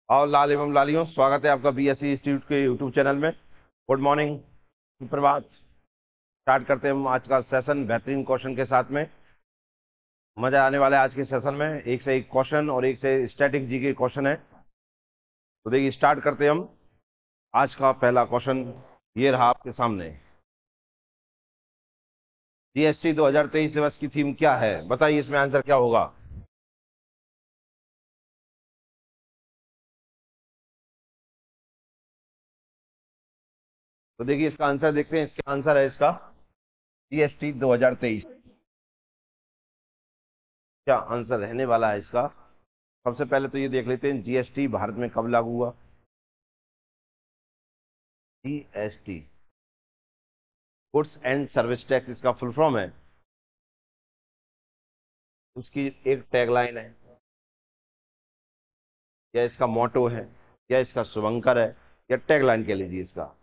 और लाल एवं लालियों, स्वागत है आपका बीएससी इंस्टीट्यूट के यूट्यूब चैनल में। गुड मॉर्निंग, सुप्रभात। स्टार्ट करते हैं हम आज का सेशन बेहतरीन क्वेश्चन के साथ में। मजा आने वाला है आज के सेशन में। एक से एक क्वेश्चन और एक से स्टैटिक जी के क्वेश्चन है। तो देखिए, स्टार्ट करते हैं हम। आज का पहला क्वेश्चन ये रहा आपके सामने। जीएसटी 2023 दिवस की थीम क्या है? बताइए इसमें आंसर क्या होगा। तो देखिए, इसका आंसर देखते हैं। इसका आंसर है इसका जीएसटी 2023। क्या आंसर रहने वाला है इसका? सबसे पहले तो ये देख लेते हैं, जीएसटी भारत में कब लागू हुआ। GST goods and service tax इसका फुल फॉर्म है। उसकी एक टैगलाइन है, या इसका मोटो है, या इसका शुभंकर है, या टैगलाइन कह लीजिए इसका।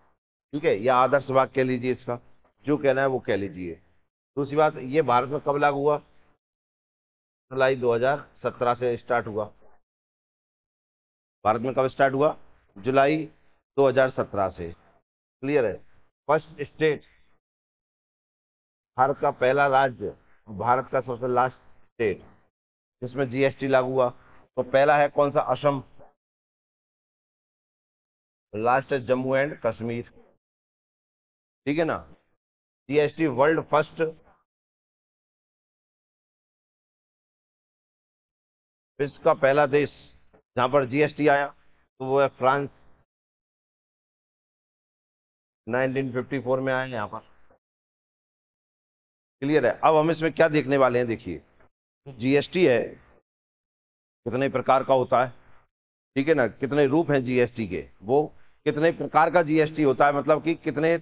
ठीक है, या आदर्श वाक्य कह लीजिए इसका। जो कहना है वो कह लीजिए। दूसरी बात, ये भारत में कब लागू हुआ? जुलाई 2017 से स्टार्ट हुआ। भारत में कब स्टार्ट हुआ? जुलाई 2017 से। क्लियर है। फर्स्ट स्टेट, भारत का पहला राज्य, भारत का सबसे लास्ट स्टेट जिसमें जीएसटी लागू हुआ। तो पहला है कौन सा? असम। लास्ट है जम्मू एंड कश्मीर। ठीक है ना। जीएसटी वर्ल्ड फर्स्ट, विश्व का पहला देश जहां पर जीएसटी आया तो वो है फ्रांस। 1954 में आया यहाँ पर। क्लियर है। अब हम इसमें क्या देखने वाले हैं, देखिए। जीएसटी है, कितने प्रकार का होता है। ठीक है ना। कितने रूप हैं जीएसटी के, वो कितने प्रकार का जीएसटी होता है, मतलब कि कितने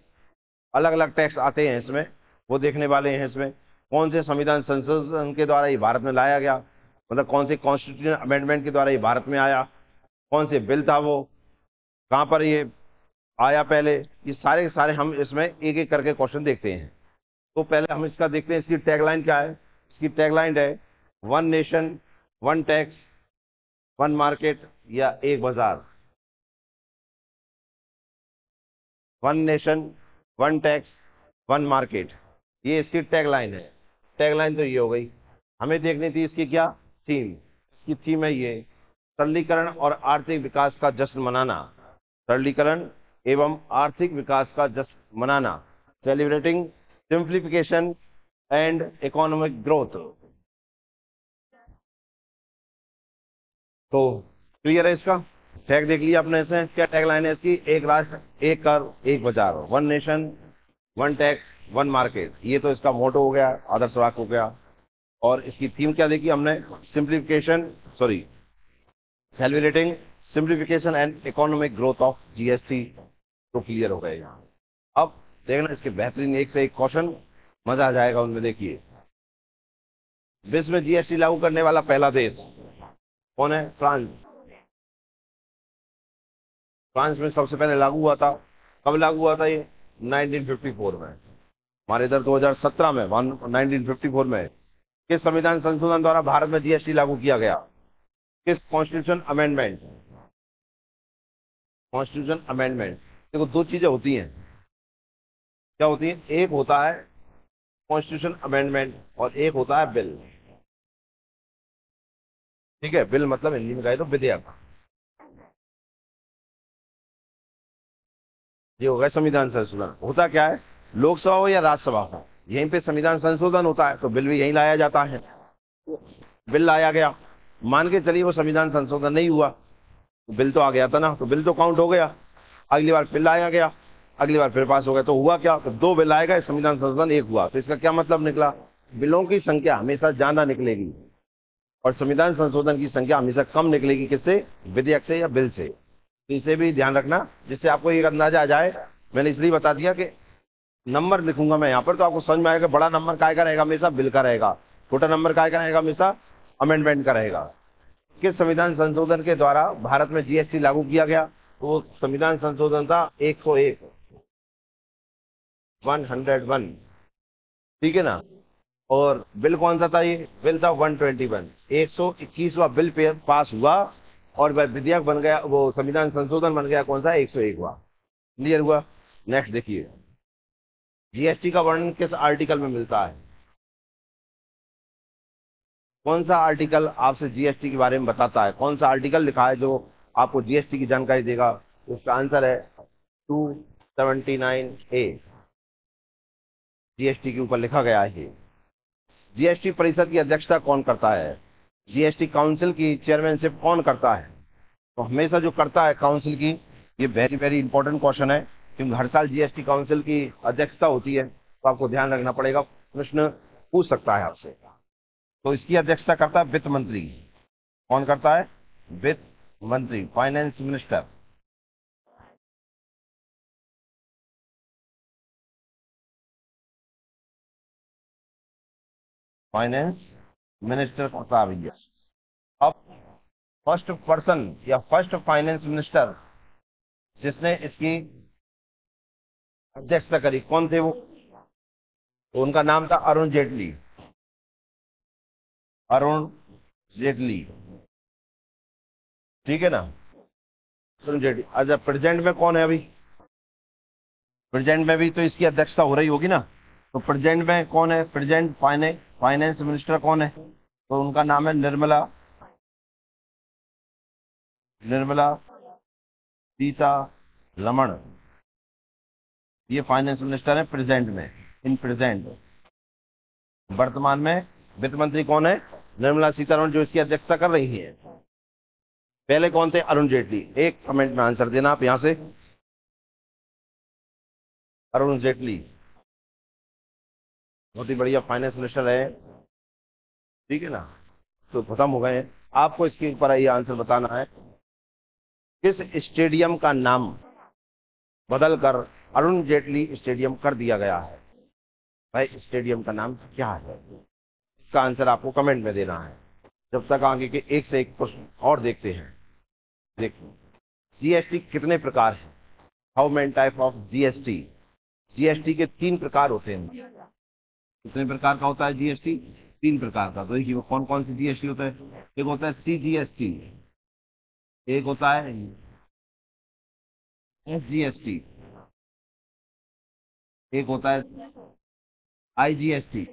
अलग अलग टैक्स आते हैं इसमें, वो देखने वाले हैं। इसमें कौन से संविधान संशोधन के द्वारा ये भारत में लाया गया, मतलब कौन से कॉन्स्टिट्यूशन अमेंडमेंट के द्वारा ये भारत में आया, कौन से बिल था वो, कहां पर ये आया पहले। ये सारे के सारे हम इसमें एक एक करके क्वेश्चन देखते हैं। तो पहले हम इसका देखते हैं, इसकी टैगलाइन क्या है। इसकी टैगलाइन है one nation one tax one market, या एक बाजार। One nation one tax one market, ये इसकी टैगलाइन है। टैगलाइन तो ये हो गई। हमें देखनी थी इसकी क्या थीम। इसकी थीम है ये, सरलीकरण और आर्थिक विकास का जश्न मनाना। सरलीकरण एवं आर्थिक विकास का जश्न मनाना, celebrating simplification and economic growth. तो क्लियर है इसका। टैग देख लिया आपने। इसमें क्या टैगलाइन है इसकी? एक राष्ट्र एक कर एक बाजार, one nation one tax one market. ये तो इसका मोटो हो गया, आदर्श वाक्य हो गया। और इसकी थीम क्या देखी हमने? Simplification, sorry, celebrating simplification and economic growth of GST. तो क्लियर हो गए यहाँ। अब देखना इसके बेहतरीन एक से एक क्वेश्चन, मजा आ जाएगा उनमें। देखिए, विश्व में जीएसटी लागू करने वाला पहला देश कौन है? फ्रांस। फ्रांस में सबसे पहले लागू हुआ था। कब लागू हुआ था ये? 1954 में। हमारे इधर 2017 में, 1954 में किस संविधान संशोधन द्वारा भारत में जीएसटी लागू किया गया? किस कॉन्स्टिट्यूशन अमेंडमेंट? Constitution amendment. देखो, दो चीजें होती हैं। क्या होती है? एक होता है कॉन्स्टिट्यूशन अमेंडमेंट और एक होता है बिल। ठीक है। बिल मतलब हिंदी में कहे तो विधेयक। ये हो गया संविधान संशोधन। होता क्या है, लोकसभा हो या राज्यसभा हो, यहीं पे संविधान संशोधन होता है, तो बिल भी यहीं लाया जाता है। बिल लाया गया, मान के चलिए वो संविधान संशोधन नहीं हुआ, तो बिल तो आ गया था ना, तो बिल तो काउंट हो गया। अगली बार बिल लाया गया, अगली बार फिर पास हो गया, तो हुआ क्या? तो दो बिल आए गए, संविधान संशोधन एक हुआ। तो इसका क्या मतलब निकला? बिलों की संख्या हमेशा ज्यादा निकलेगी और संविधान संशोधन की संख्या हमेशा कम निकलेगी। किससे? विधेयक से या बिल से। तो इसे भी ध्यान रखना, जिससे आपको एक अंदाजा आ जाए। मैंने इसलिए बता दिया कि नंबर लिखूंगा मैं यहाँ पर, तो आपको समझ में आएगा बड़ा नंबर काय का रहेगा? हमेशा बिल का रहेगा। छोटा नंबर काय का रहेगा? हमेशा अमेंडमेंट का रहेगा। किस संविधान संशोधन के द्वारा भारत में जीएसटी लागू किया गया? तो संविधान संशोधन था 101, 101। ठीक है ना। और बिल कौन सा था? ये बिल था 121, 121वां बिल पास हुआ और वह विधेयक बन गया, वो संविधान संशोधन बन गया कौन सा, 101वां। क्लियर हुआ। नेक्स्ट देखिए, जीएसटी का वर्णन किस आर्टिकल में मिलता है? कौन सा आर्टिकल आपसे जीएसटी के बारे में बताता है? कौन सा आर्टिकल लिखा है जो आपको जीएसटी की जानकारी देगा? उसका आंसर है 279A। जीएसटी के ऊपर लिखा गया है। जीएसटी परिषद की अध्यक्षता कौन करता है? जीएसटी काउंसिल की चेयरमैनशिप कौन करता है? तो हमेशा जो करता है काउंसिल की, ये वेरी वेरी इंपॉर्टेंट क्वेश्चन है, क्योंकि हर साल जीएसटी काउंसिल की अध्यक्षता होती है, तो आपको ध्यान रखना पड़ेगा, प्रश्न पूछ सकता है आपसे। तो इसकी अध्यक्षता करता है वित्त मंत्री। कौन करता है? वित्त मंत्री, फाइनेंस मिनिस्टर। फाइनेंस मिनिस्टर करता है भैया। अब फर्स्ट पर्सन या फर्स्ट फाइनेंस मिनिस्टर जिसने इसकी अध्यक्षता करी, कौन थे वो? तो उनका नाम था अरुण जेटली। अरुण जेटली, ठीक है ना? अरुण जेटली। अच्छा, प्रेजेंट में कौन है अभी? प्रेजेंट में भी तो इसकी अध्यक्षता हो रही होगी ना, तो प्रेजेंट में कौन है? प्रेजेंट फाइनेंस मिनिस्टर कौन है? तो उनका नाम है निर्मला, निर्मला सीतारमण। ये फाइनेंस मिनिस्टर है प्रेजेंट में, इन प्रेजेंट। वर्तमान में वित्त मंत्री कौन है? निर्मला सीतारमण, जो इसकी अध्यक्षता कर रही है। पहले कौन थे? अरुण जेटली। एक कमेंट में आंसर देना आप यहां से, अरुण जेटली बहुत ही बढ़िया फाइनेंस मिनिस्टर है, ठीक है ना? तो खत्म हो गए हैं। आपको इसके ऊपर ये आंसर बताना है, किस स्टेडियम का नाम बदलकर अरुण जेटली स्टेडियम कर दिया गया है? भाई स्टेडियम का नाम क्या है? इसका आंसर आपको कमेंट में देना है। जब तक आगे के एक से एक प्रश्न और देखते हैं। देखो, जीएसटी कितने प्रकार है? How many type of GST? GST के 3 प्रकार होते हैं। कितने प्रकार का होता है जीएसटी? 3 प्रकार का। तो देखिए कौन कौन सी जीएसटी होता है। एक होता है सीजीएसटी, एक होता है एसजीएसटी, एक होता है आईजीएसटी।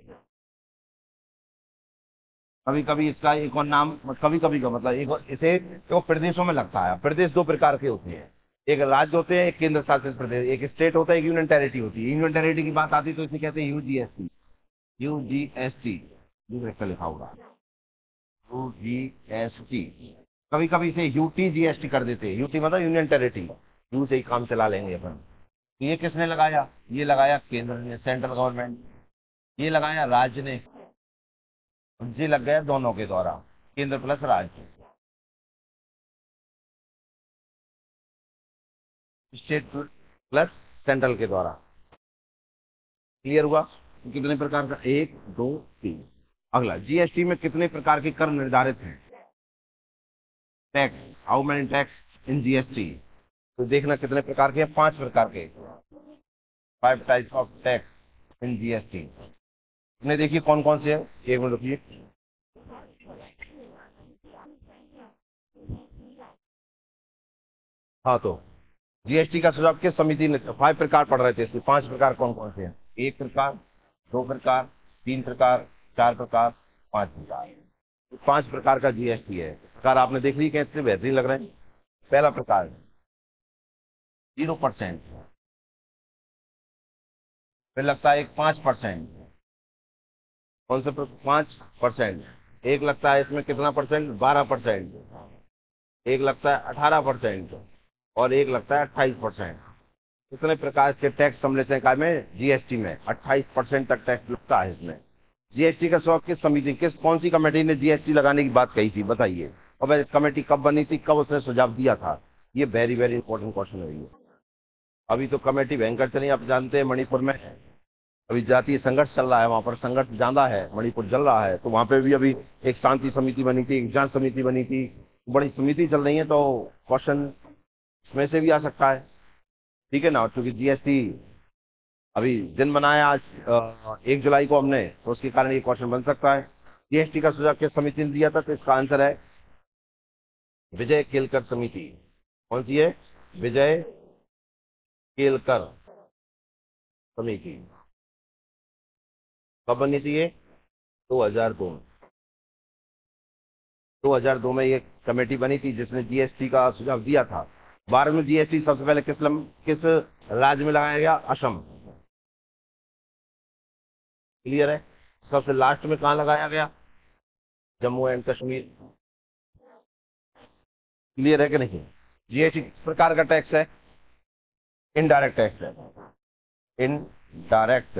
कभी कभी इसका एक और नाम, कभी कभी का मतलब एक इसे तो प्रदेशों में लगता है। प्रदेश 2 प्रकार के होते हैं, एक राज्य होते हैं, एक केंद्र शासित प्रदेश। एक स्टेट होता है, एक यूनियन टेरिटरी होती है। यूनियन टेरिटरी की बात आती है तो इसे कहते हैं यूजीएसटी। यूजीएसटी का लिखा होगा, यूजीएसटी। कभी कभी इसे यूटीजीएसटी कर देते हैं। यूटी मतलब यूनियन टेरिटरी, यू से ही काम चला लेंगे अपन। ये किसने लगाया? ये लगाया केंद्र ने, सेंट्रल गवर्नमेंट। ये लगाया राज्य ने, जी लग गया दोनों के द्वारा, केंद्र प्लस राज्य, स्टेट प्लस सेंट्रल के द्वारा। क्लियर हुआ? कितने प्रकार का? 1 2 3। अगला, जीएसटी में कितने प्रकार के कर निर्धारित हैं? Tax, how many tax in GST? तो देखना कितने प्रकार के हैं, 5 प्रकार के। 5 types of tax in GST. ने देखिए कौन कौन से हैं, एक मिनट रुकिए। हाँ, तो जीएसटी का सुझाव किस समिति ने? 5 प्रकार पढ़ रहे थे, इसमें 5 प्रकार कौन कौन से हैं? 1 प्रकार, 2 प्रकार, 3 प्रकार, 4 प्रकार, 5 प्रकार। 5 प्रकार का जीएसटी है। प्रकार आपने देख ली, कैसे बेहतरीन लग रहे हैं। पहला प्रकार 0%, फिर लगता है एक 5%। कौन से 5%? एक लगता है इसमें कितना परसेंट? 12%। एक लगता है 18%, और एक लगता है 28%। कितने प्रकार के टैक्स सम्मिलित हैं काय में? जीएसटी में 28% तक टैक्स लगता है इसमें। जीएसटी का स्वरूप किस समिति, कौन सी कमेटी ने जीएसटी लगाने की बात कही थी, बताइए। और वह कमेटी कब बनी थी, कब उसने सुझाव दिया था? ये वेरी वेरी इंपॉर्टेंट क्वेश्चन है ये। अभी तो कमेटी भयंकर चली, आप जानते हैं मणिपुर में अभी जातीय संघर्ष चल रहा है, वहां पर संघर्ष ज्यादा है, मणिपुर जल रहा है, तो वहां पे भी अभी एक शांति समिति बनी थी, एक जांच समिति बनी थी, बड़ी समिति चल रही है, तो क्वेश्चन इसमें से भी आ सकता है, ठीक है ना? क्योंकि जीएसटी अभी दिन बनाया आज 1 जुलाई को हमने, तो उसके कारण ये क्वेश्चन बन सकता है। जीएसटी का सुझाव किस समिति ने दिया था? तो इसका आंसर है विजय केलकर समिति। कौन सी है? विजय केलकर समिति। कब बनी थी ये? 2002। 2002 में ये कमेटी बनी थी जिसने जीएसटी का सुझाव दिया था। भारत में जीएसटी सबसे पहले किस राज्य में लगाया गया? असम। क्लियर है? सबसे लास्ट में कहां लगाया गया? जम्मू एंड कश्मीर। क्लियर है कि नहीं? जीएसटी किस प्रकार का टैक्स है? इनडायरेक्ट टैक्स है। इनडायरेक्ट।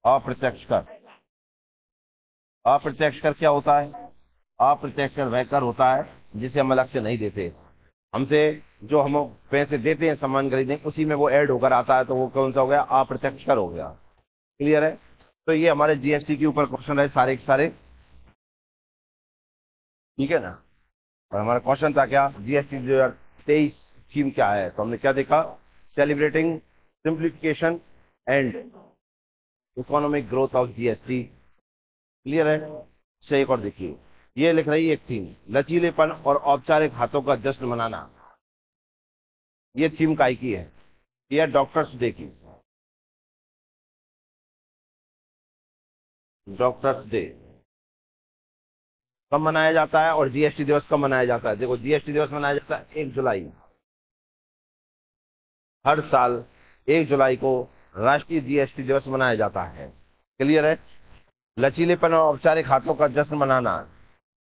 अप्रत्यक्ष कर। अप्रत्यक्ष कर क्या होता है? अप्रत्यक्ष कर वह कर होता है जिसे हम अलग से नहीं देते। हमसे जो हम पैसे देते हैं सामान खरीदने, उसी में वो ऐड होकर आता है, तो वो कौन सा हो गया? अप्रत्यक्ष कर हो गया। क्लियर है? तो ये हमारे जीएसटी के ऊपर क्वेश्चन है सारे के सारे। ठीक है ना? और हमारा क्वेश्चन था क्या? जीएसटी 2023 थीम क्या है? तो हमने क्या देखा? Celebrating simplification and economic growth of GST. Clear है? से एक और देखिए, ये लिख रही है एक थीम, लचीलेपन और औपचारिक हाथों का जश्न मनाना। ये थीम काय की है? ये डॉक्टर्स डे की। डॉक्टर्स डे कब मनाया जाता है और जीएसटी दिवस कब मनाया जाता है? देखो, जीएसटी दिवस मनाया जाता है 1 जुलाई। हर साल 1 जुलाई को राष्ट्रीय जीएसटी दिवस मनाया जाता है। क्लियर है? लचीलेपन और औपचारिक हाथों का जश्न मनाना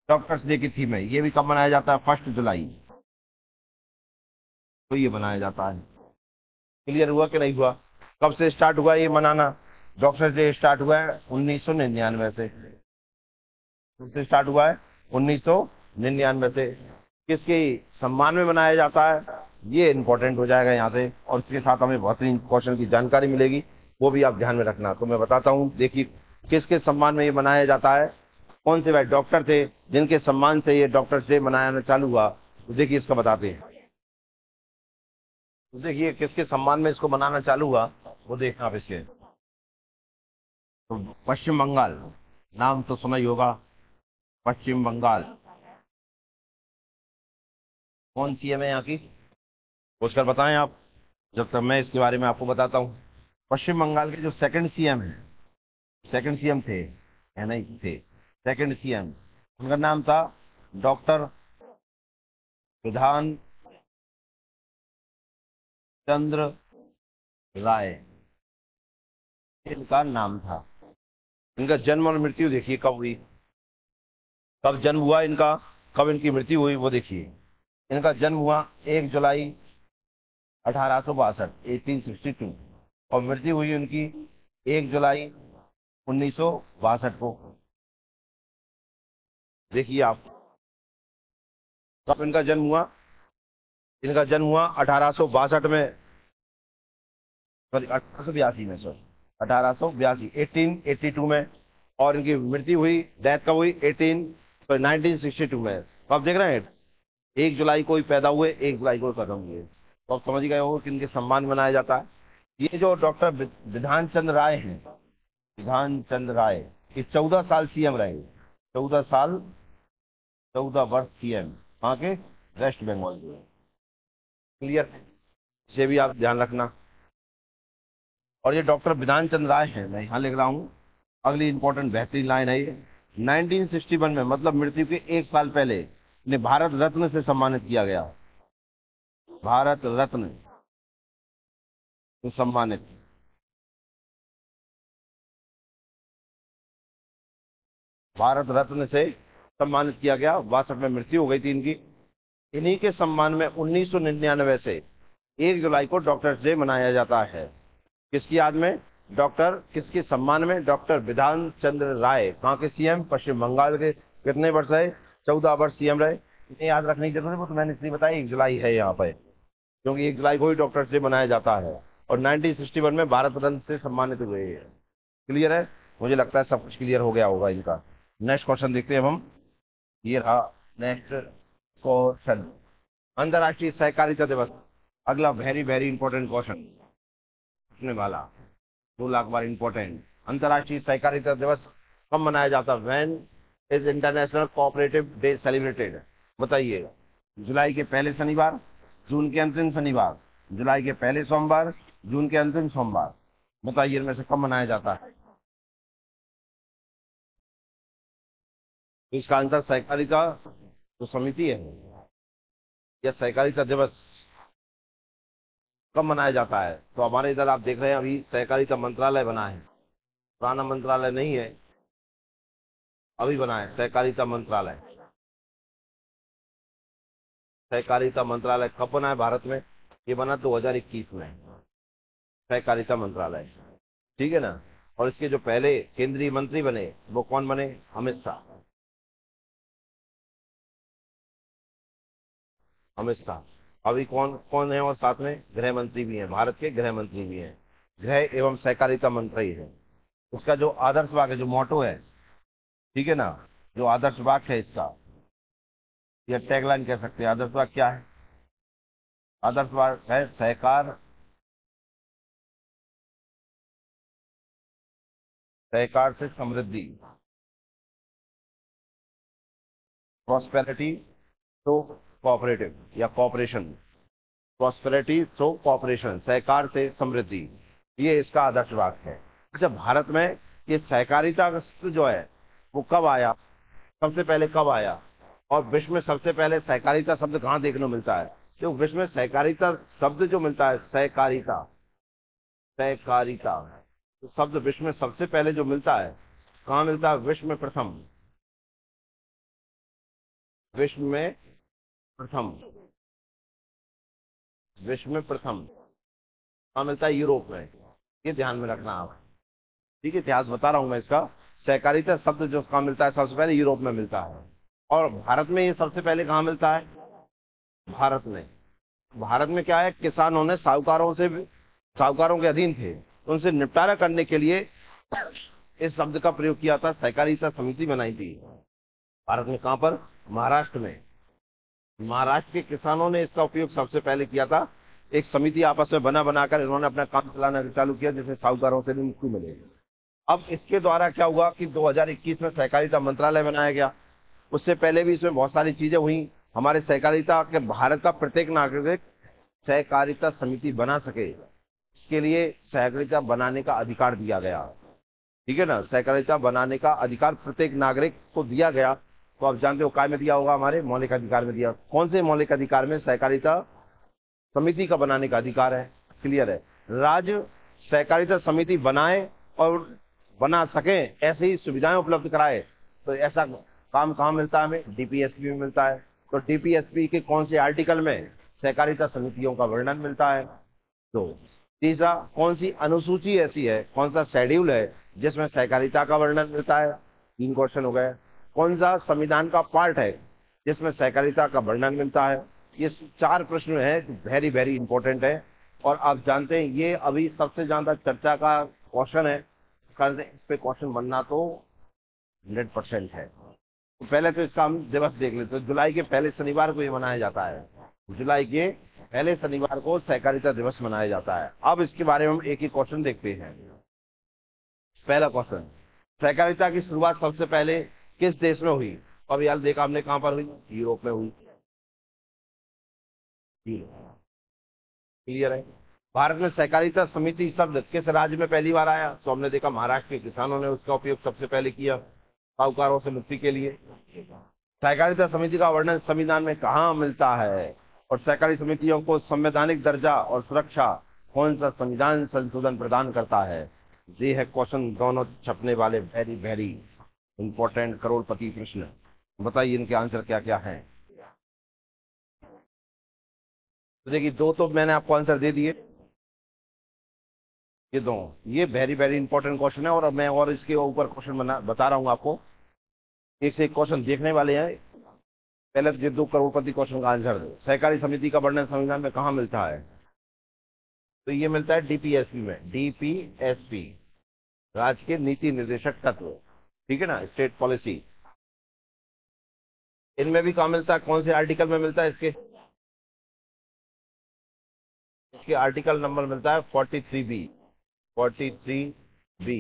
डॉक्टर्स डे की थीम है। ये भी कब मनाया जाता है? 1 जुलाई को ये मनाया जाता है। क्लियर हुआ कि नहीं हुआ? कब से स्टार्ट हुआ ये मनाना? डॉक्टर्स डे स्टार्ट हुआ है 1999 से। कब से स्टार्ट हुआ है? 1999 से। किसके सम्मान में मनाया जाता है? ये इंपॉर्टेंट हो जाएगा यहाँ से, और इसके साथ हमें बेहतरीन क्वेश्चन की जानकारी मिलेगी, वो भी आप ध्यान में रखना। तो मैं बताता हूँ, देखिए किसके सम्मान में ये मनाया जाता है। कौन से भाई डॉक्टर थे जिनके सम्मान से ये डॉक्टर्स डे मनाना चालू हुआ? तो देखिए इसका बताते हैं। तो देखिए किसके सम्मान में इसको मनाना चालू हुआ, वो देखना आप इसके। तो पश्चिम बंगाल, नाम तो सुना ही होगा। पश्चिम बंगाल कौन सी है यहाँ की? पूछकर बताएं आप, जब तक मैं इसके बारे में आपको बताता हूँ। पश्चिम बंगाल के जो सेकंड सीएम है, सेकंड सीएम थे, है नहीं थे, सेकंड सीएम, उनका नाम था डॉक्टर विधान चंद्र राय। इनका नाम था। इनका जन्म और मृत्यु देखिए कब हुई, कब जन्म हुआ इनका, कब इनकी मृत्यु हुई, वो देखिए। इनका जन्म हुआ 1 जुलाई 1862, 1862, और मृत्यु हुई उनकी 1 जुलाई 1962 को। देखिए आप, कब इनका जन्म हुआ? इनका जन्म हुआ 1862 में, सॉरी 1882 में, सॉरी 1882, 1882 में। और इनकी मृत्यु हुई, डेथ कब हुई? 1962 में। तो आप देख रहे हैं 1 जुलाई को ही पैदा हुए, 1 जुलाई को खत्म हुए। तो आप समझ गए हो कि इनके सम्मान में मनाया जाता है। ये जो डॉक्टर विधान चंद्र राय हैं, विधान चंद्र राय, ये 14 साल सीएम रहे। 14 साल, 14 वर्ष सीएम, कहाँ के? वेस्ट बंगाल के। क्लियर? इसे भी आप ध्यान रखना। और ये डॉक्टर विधान चंद्र राय हैं, मैं यहाँ लिख रहा हूँ। अगली इंपॉर्टेंट बेहतरीन लाइन है ये, 1961 में, मतलब मृत्यु के 1 साल पहले, इन्हें भारत रत्न से सम्मानित किया गया। भारत रत्न से सम्मानित। भारत रत्न से सम्मानित किया गया। 62 में मृत्यु हो गई थी इनकी। इन्हीं के सम्मान में 1999 से 1 जुलाई को डॉक्टर्स डे मनाया जाता है। किसकी याद में? डॉक्टर किसके सम्मान में? डॉक्टर विधान चंद्र राय। कहाँ के सीएम? पश्चिम बंगाल के। कितने वर्ष रहे? 14 वर्ष सीएम रहे। इन्हें याद रखने की जरूरत है, वो तो मैंने इसलिए बताया 1 जुलाई है यहाँ पे, क्योंकि 1 जुलाई को ही डॉक्टर्स डे मनाया जाता है। और 1961 में भारत रत्न से सम्मानित हुए हैं। क्लियर है? मुझे लगता है सब कुछ क्लियर हो गया होगा इनका। नेक्स्ट क्वेश्चन देखते हैं हम। ये रहा नेक्स्ट क्वेश्चन, अंतर्राष्ट्रीय सहकारिता दिवस। अगला वेरी वेरी इंपॉर्टेंट क्वेश्चन पूछने वाला, 2 लाख बार इंपॉर्टेंट। अंतर्राष्ट्रीय सहकारिता दिवस कब मनाया जाता है? When is international cooperative day celebrated? बताइए। जुलाई के पहले शनिवार, जून के अंतिम शनिवार, जुलाई के पहले सोमवार, जून के अंतिम सोमवार। बताइए इनमें से कब मनाया जाता है? तो इसका आंसर सहकारिता जो समिति है या सहकारिता दिवस कब मनाया जाता है? तो हमारे इधर आप देख रहे हैं अभी सहकारिता मंत्रालय बना है, पुराना मंत्रालय नहीं है, अभी बना है सहकारिता मंत्रालय। सहकारिता मंत्रालय कब बना है भारत में? ये बना 2021 में, सहकारिता मंत्रालय। ठीक है ना? और इसके जो पहले केंद्रीय मंत्री बने वो कौन बने? अमित शाह। अमित शाह। अभी कौन कौन है? और साथ में गृह मंत्री भी हैं, भारत के गृह मंत्री भी हैं, गृह एवं सहकारिता मंत्री है। उसका जो आदर्श वाक्य है, जो मोटो है, ठीक है ना, जो आदर्श वाक्य है इसका, या टैगलाइन कह सकते हैं, आदर्श वाक्य क्या है? आदर्श वाक्य है सहकार, सहकार से समृद्धि, प्रॉस्पेरिटी थ्रू कोऑपरेटिव या कॉपरेशन, प्रॉस्पेरिटी थ्रू कॉपरेशन, सहकार से समृद्धि, ये इसका आदर्श वाक्य है। अच्छा, भारत में ये सहकारिता का शब्द जो है वो कब आया, सबसे पहले कब आया? और विश्व में सबसे पहले सहकारिता शब्द कहाँ देखने को मिलता है? जो विश्व में सहकारिता शब्द जो मिलता है, सहकारिता, सहकारिता तो शब्द विश्व में सबसे पहले जो मिलता है, कहाँ मिलता है? विश्व में प्रथम, विश्व में प्रथम, विश्व में प्रथम कहाँ मिलता है? यूरोप में। ये ध्यान में रखना आप। ठीक है, इतिहास बता रहा हूं मैं इसका। सहकारिता शब्द जो कहाँ मिलता है? सबसे पहले यूरोप में मिलता है। और भारत में ये सबसे पहले कहाँ मिलता है? भारत में। भारत में क्या है, किसानों ने साहूकारों से, साहूकारों के अधीन थे, उनसे निपटारा करने के लिए इस शब्द का प्रयोग किया था, सहकारिता समिति बनाई थी। भारत में कहां पर? महाराष्ट्र में। महाराष्ट्र के किसानों ने इसका उपयोग सबसे पहले किया था। एक समिति आपस में बना बनाकर इन्होंने अपना काम चलाना चालू किया, जिससे साहूकारों से भी मुक्ति मिले। अब इसके द्वारा क्या हुआ कि 2021 में सहकारिता मंत्रालय बनाया गया। उससे पहले भी इसमें बहुत सारी चीजें हुई। हमारे सहकारिता के, भारत का प्रत्येक नागरिक सहकारिता समिति बना सके, इसके लिए सहकारिता बनाने का अधिकार दिया गया। ठीक है ना? सहकारिता बनाने का अधिकार प्रत्येक नागरिक को दिया गया। तो आप जानते हो काय में दिया होगा? हमारे मौलिक अधिकार में दिया। कौन से मौलिक अधिकार में सहकारिता समिति का बनाने का अधिकार है? क्लियर है। राज्य सहकारिता समिति बनाए और बना सके ऐसी सुविधाएं उपलब्ध कराए, तो ऐसा काम कहाँ मिलता है हमें? डीपीएसपी में मिलता है। तो डीपीएसपी के कौन से आर्टिकल में सहकारिता समितियों का वर्णन मिलता है? तो तीसरा, कौन सी अनुसूची ऐसी है, कौन सा शेड्यूल है जिसमें सहकारिता का वर्णन मिलता है? 3 क्वेश्चन हो गए। कौन सा संविधान का पार्ट है जिसमें सहकारिता का वर्णन मिलता है? ये 4 प्रश्न है जो वेरी वेरी इंपॉर्टेंट है। और आप जानते हैं ये अभी सबसे ज्यादा चर्चा का क्वेश्चन है। इस पे क्वेश्चन बनना तो 100% है। तो पहले तो इसका हम दिवस देख लेते हैं। जुलाई के पहले शनिवार को ये मनाया जाता है। जुलाई के पहले शनिवार को सहकारिता दिवस मनाया जाता है। अब इसके बारे में हम एक ही क्वेश्चन देखते हैं। पहला क्वेश्चन, सहकारिता की शुरुआत सबसे पहले किस देश में हुई? अब यार देखा हमने कहां पर हुई? यूरोप में हुई। क्लियर है। भारत में सहकारिता समिति शब्द किस राज्य में पहली बार आया? तो हमने देखा महाराष्ट्र के किसानों ने उसका उपयोग सबसे पहले किया साहूकारों से मुक्ति के लिए। सहकारिता समिति का वर्णन संविधान में कहाँ मिलता है? और सहकारी समितियों को संवैधानिक दर्जा और सुरक्षा कौन सा संविधान संशोधन प्रदान करता है? ये है क्वेश्चन, दोनों छपने वाले वेरी वेरी इंपॉर्टेंट करोड़पति प्रश्न। बताइए इनके आंसर क्या क्या है? तो देखिए, 2 तो मैंने आपको आंसर दे दिए। ये 2, ये वेरी वेरी इंपॉर्टेंट क्वेश्चन है। और अब मैं और इसके ऊपर क्वेश्चन बता रहा हूँ आपको। एक से एक क्वेश्चन देखने वाले हैं। पहले तो ये 2 करोड़पति क्वेश्चन का आंसर दो। सहकारी समिति का वर्णन संविधान में कहाँ मिलता है? तो ये मिलता है डीपीएसपी में। डीपीएसपी, राज्य के नीति निर्देशक तत्व। ठीक है ना, स्टेट पॉलिसी। इनमें भी कहाँ मिलता है? कौन से आर्टिकल में मिलता है? इसके इसके आर्टिकल नंबर मिलता है 43B। 43B।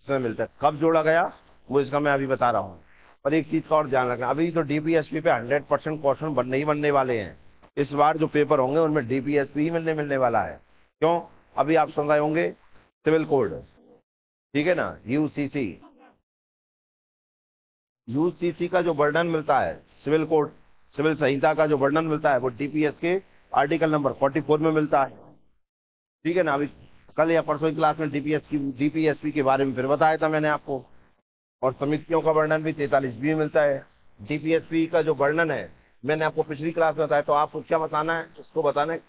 इसमें मिलता है। कब जोड़ा गया वो इसका मैं अभी बता रहा हूँ। और एक चीज का और ध्यान रखना, अभी तो डीपीएसपी पे 100% क्वेश्चन नहीं बनने वाले हैं। इस बार जो पेपर होंगे उनमें डीपीएसपी ही मिलने वाला है। क्यों? अभी आप सुन रहे होंगे सिविल कोड, ठीक है ना, यूसीसी। यूसीसी का जो वर्णन मिलता है, सिविल कोड, सिविल संहिता का जो वर्णन मिलता है, वो डीपीएस के आर्टिकल नंबर 44 में मिलता है। ठीक है ना। अभी कल या परसों की क्लास में डीपीएसपी के बारे में फिर बताया था मैंने आपको। और समितियों का वर्णन भी 43 में मिलता है। डीपीएसपी का जो वर्णन है मैंने आपको पिछली क्लास में बताया, तो आपको क्या बताना है, उसको बताना है।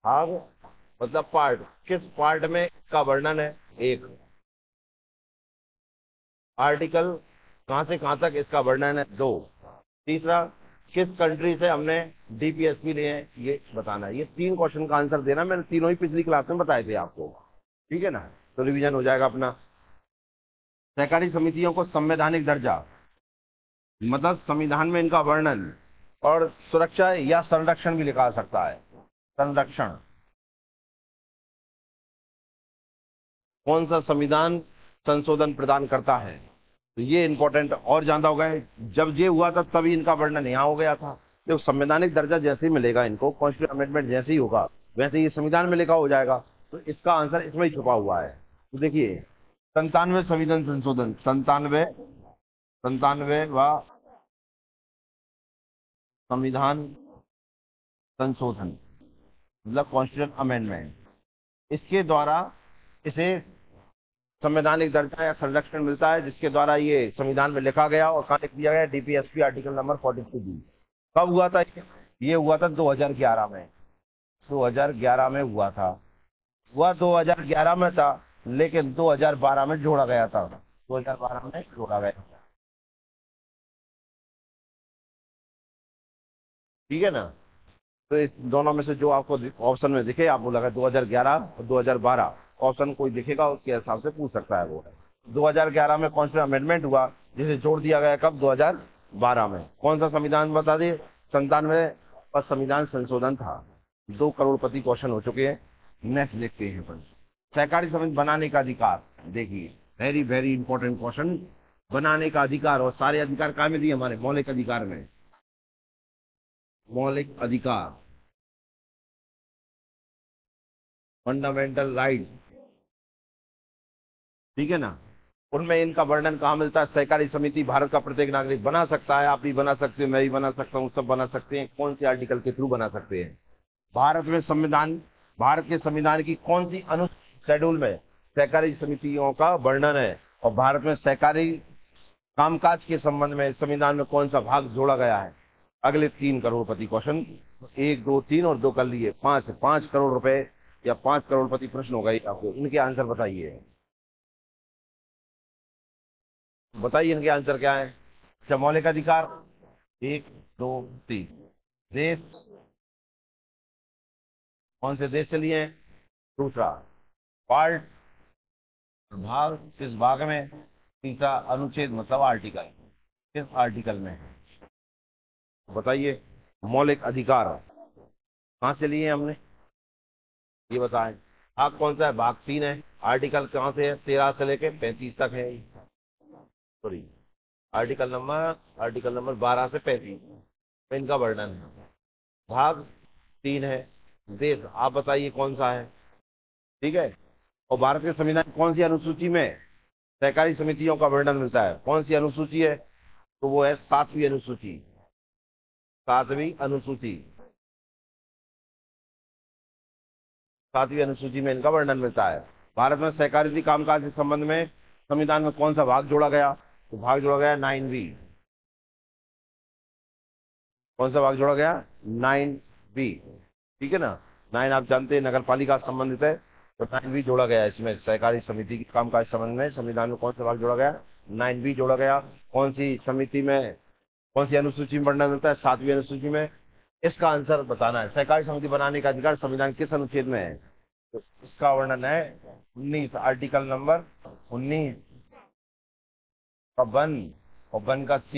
भाग मतलब पार्ट, किस पार्ट में का वर्णन है। एक आर्टिकल, कहां से कहां तक इसका वर्णन है। दो, तीसरा किस कंट्री से हमने डीपीएसपी लिए हैं, ये बताना है। ये 3 क्वेश्चन का आंसर देना, मैंने तीनों ही पिछली क्लास में बताए थे आपको। ठीक है ना, तो रिवीजन हो जाएगा अपना। सहकारी समितियों को संवैधानिक दर्जा मतलब संविधान में इनका वर्णन और सुरक्षा या संरक्षण भी लिखा जा सकता है। संरक्षण, कौन सा संविधान संशोधन प्रदान करता है, तो ये इंपॉर्टेंट और ज्यादा हो गए। जब ये हुआ था तभी इनका वर्णन यहाँ हो गया था। देखो संवैधानिक दर्जा जैसे ही मिलेगा इनको, कॉन्स्टिट्यूशन अमेंडमेंट जैसे ही होगा, वैसे ये संविधान में लिखा हो जाएगा। तो इसका आंसर इसमें ही छुपा हुआ है। तो देखिए 97 संविधान संशोधन, 97 व संविधान संशोधन मतलब कॉन्स्टिट्यूशन अमेंडमेंट, इसके द्वारा इसे संवैधानिक दर्जा या संरक्षण मिलता है, जिसके द्वारा ये संविधान में लिखा गया और कहा लिख दिया गया डीपीएसपी आर्टिकल नंबर 42B। कब हुआ था ये हुआ था 2011 में। 2011 में हुआ था। हुआ 2011 में था, लेकिन 2012 में जोड़ा गया था। 2012 में जोड़ा गया था। ठीक है ना। तो इस दोनों में से जो आपको ऑप्शन में दिखे, आपको लगा 2011 और 2012, ऑप्शन कोई दिखेगा उसके हिसाब से पूछ सकता है वो। 2011 में कौन सा अमेंडमेंट हुआ जिसे जोड़ दिया गया, कब? 2012 में। कौन सा संविधान बता दिए? 97 पर संविधान संशोधन था। 2 करोड़पति क्वेश्चन हो चुके हैं। नेक्स्ट देखते हैं अपन, सहकारी समिति बनाने का अधिकार। देखिए वेरी वेरी इंपॉर्टेंट क्वेश्चन, बनाने का अधिकार। और सारे अधिकार कहाँ में दिए? हमारे मौलिक अधिकार में। मौलिक अधिकार, फंडामेंटल राइट, ठीक है ना। उनमें इनका वर्णन कहाँ मिलता है? सहकारी समिति भारत का प्रत्येक नागरिक बना सकता है। आप भी बना सकते हैं, मैं भी बना सकता हूँ, सब बना सकते हैं। कौन से आर्टिकल के थ्रू बना सकते हैं? भारत में संविधान, भारत के संविधान की कौन सी अनु शेड्यूल में सहकारी समितियों का वर्णन है? और भारत में सहकारी कामकाज के संबंध में संविधान में कौन सा भाग जोड़ा गया है? अगले 3 करोड़पति क्वेश्चन, 1 2 3 और 2 कर लिए 5, 5 करोड़ रुपए या 5 करोड़पति प्रश्न होगा ये आपको। इनके आंसर बताइए, बताइए इनके आंसर क्या है। अच्छा, मौलिक अधिकार 1 2 3। देश, कौन से देश से लिए हैं? दूसरा पार्ट, भाग, किस भाग में? तीसरा अनुच्छेद मतलब आर्टिकल, किस आर्टिकल में? बताइए। मौलिक अधिकार कहाँ से लिए हैं हमने, ये बताएं। भाग कौन सा है? भाग 3 है। आर्टिकल कहाँ से है? 13 से लेके 35 तक है। सॉरी, आर्टिकल नंबर 12 से 35 में इनका वर्णन है। भाग 3 है। देश, आप बताइए कौन सा है। ठीक है। और भारत के संविधान कौन सी अनुसूची में सहकारी समितियों का वर्णन मिलता है? कौन सी अनुसूची है? तो वो है 7वीं अनुसूची। 7वीं अनुसूची, 7वीं अनुसूची में इनका वर्णन मिलता है। भारत में सहकारी कामकाज के संबंध में संविधान में कौन सा भाग जोड़ा गया? तो भाग जोड़ा गया 9B। कौन सा भाग जोड़ा गया? 9B। ठीक है ना। 9 आप जानते हैं नगर पालिका से संबंधित है, तो 9B जोड़ा गया इसमें। सहकारी समिति के कामकाज संबंध में संविधान में कौन सा भाग जोड़ा गया? 9B जोड़ा गया। कौन सी समिति में, कौन सी अनुसूची में वर्णन मिलता है? 7वीं अनुसूची में। इसका आंसर बताना है। सहकारी समिति बनाने का अधिकार संविधान किस अनुच्छेद में है? तो इसका वर्णन है 19, आर्टिकल नंबर 19 का 1 और 1 का C।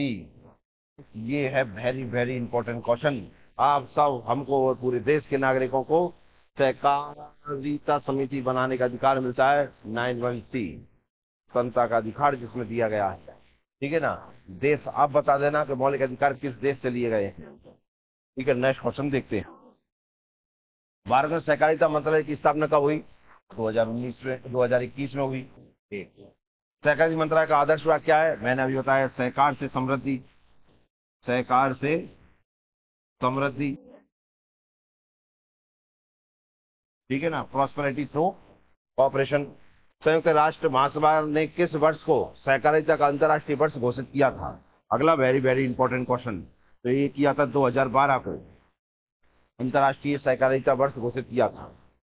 ये है वेरी वेरी इंपॉर्टेंट क्वेश्चन। आप सब, हमको और पूरे देश के नागरिकों को सहकारिता समिति बनाने का अधिकार मिलता है 91C, स्वतंत्रता का अधिकार जिसमें दिया गया है। ठीक है ना। देश आप बता देना कि मौलिक अधिकार किस देश से लिए गए हैं। ठीक है, नेक्स्ट क्वेश्चन देखते हैं। भारत में सहकारिता मंत्रालय की स्थापना कब हुई? 2019 में, 2021 में हुई। ठीक। सहकारिता मंत्रालय का आदर्श वाक्य क्या है? मैंने अभी बताया, सहकार से समृद्धि, सहकार से समृद्धि। ठीक है ना, प्रॉस्पेरिटी थ्रू कॉपरेशन। संयुक्त राष्ट्र महासभा ने किस वर्ष को सहकारिता का अंतर्राष्ट्रीय वर्ष घोषित किया था? अगला वेरी वेरी इंपॉर्टेंट क्वेश्चन। तो ये किया था 2012 को, अंतर्राष्ट्रीय सहकारिता वर्ष घोषित किया था।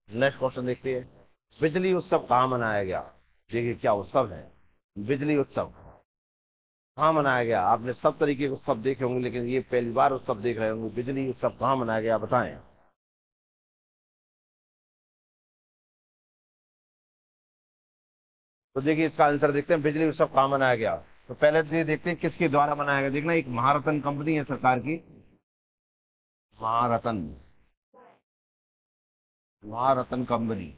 नेक्स्ट क्वेश्चन देखते हैं। बिजली उत्सव कहाँ मनाया गया? देखिए क्या उत्सव है, बिजली उत्सव कहाँ मनाया गया? आपने सब तरीके के उत्सव देखे होंगे, लेकिन ये पहली बार उत्सव देख रहे होंगे। बिजली उत्सव कहाँ मनाया गया, बताएं। तो देखिए इसका आंसर देखते हैं, बिजली उत्सव कहाँ मनाया गया। तो पहले तो ये देखते हैं किसके द्वारा मनाया गया। देखना, एक महारत्न कंपनी है सरकार की, महारत्न, महारत्न कंपनी,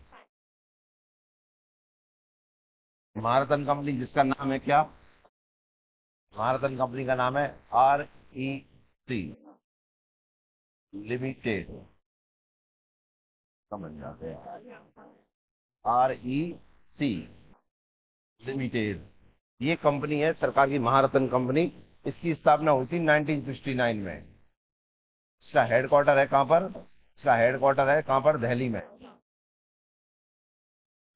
महारत्न कंपनी जिसका नाम है क्या? महारत्न कंपनी का नाम है REC लिमिटेड। समझ जाते हैं, REC लिमिटेड, ये कंपनी है सरकार की, महारत्न कंपनी। इसकी स्थापना हुई थी 1969 में। इसका हेडक्वार्टर है कहाँ पर? इसका हेडक्वार्टर है कहाँ पर? दिल्ली में।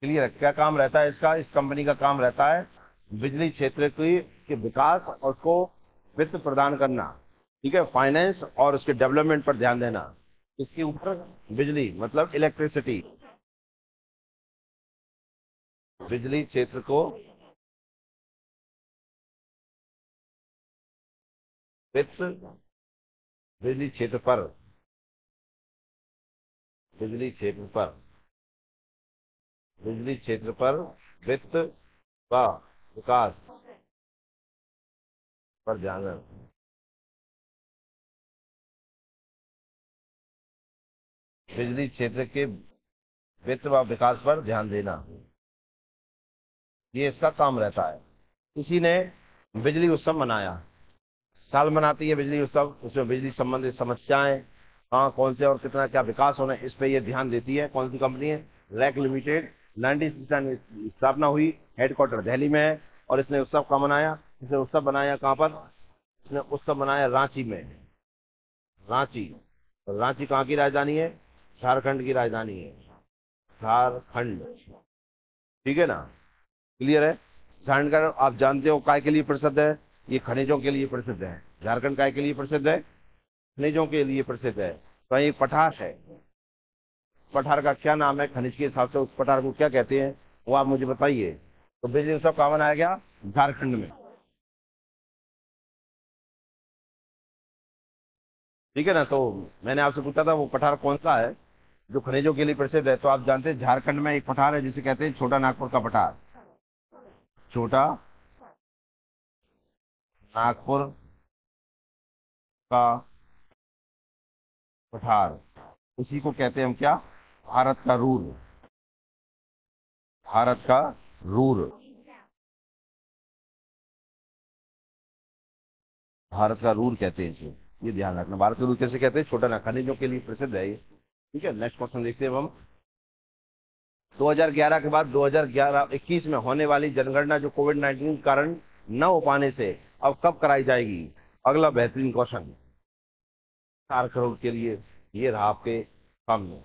क्लियर? क्या काम रहता है इसका? इस कंपनी का काम रहता है बिजली क्षेत्र की के विकास और उसको वित्त प्रदान करना। ठीक है, फाइनेंस और उसके डेवलपमेंट पर ध्यान देना। इसके ऊपर बिजली मतलब इलेक्ट्रिसिटी, बिजली क्षेत्र को वित्त, बिजली क्षेत्र पर, बिजली क्षेत्र पर, बिजली क्षेत्र पर वित्त का विकास पर ध्यान देना। बिजली क्षेत्र के वित्त व विकास पर ध्यान देना, ये इसका काम रहता है। इसी ने बिजली उत्सव मनाया, साल मनाती है बिजली उत्सव। उसमें बिजली संबंधित समस्याएं, कहाँ कौन से और कितना क्या विकास होना है, इस पे ये ध्यान देती है। कौन सी कंपनी है? Rack limited. 1969 में स्थापना हुई, हेडक्वार्टर दिल्ली में है। और इसने उत्सव कहाँ मनाया? इसने उत्सव बनाया कहाँ पर? इसने उत्सव मनाया रांची में, रांची। और रांची कहाँ की राजधानी है? झारखंड की राजधानी है, झारखंड। ठीक है ना, क्लियर है। झारखंड का आप जानते हो काय के लिए प्रसिद्ध है? ये खनिजों के लिए प्रसिद्ध है। झारखंड काय के लिए प्रसिद्ध है? खनिजों के लिए प्रसिद्ध है। तो एक पठार है, पठार का क्या नाम है खनिज के हिसाब से? उस पठार को क्या कहते हैं, वो आप मुझे बताइए। तो बिजली उत्सव कहाँ मनाया गया? झारखंड में। ठीक है ना। तो मैंने आपसे पूछा था वो पठार कौन सा है जो खनिजों के लिए प्रसिद्ध है। तो आप जानते हैं झारखंड में एक पठार है जिसे कहते हैं छोटा नागपुर का पठार, छोटा नागपुर का पठार। उसी को कहते हैं हम क्या? भारत का रूर, भारत का रूर, भारत का रूर कहते हैं इसे। ये ध्यान रखना, भारत का रूर कैसे कहते हैं? छोटा ना, खनिजों के लिए प्रसिद्ध है ये। ठीक है, नेक्स्ट क्वेश्चन देखते हैं हम। 2011 के बाद 2011-21 में होने वाली जनगणना जो कोविड-19 के कारण न हो पाने से अब कब कराई जाएगी? अगला बेहतरीन क्वेश्चन, 4 करोड़ के लिए ये रहा आपके सामने।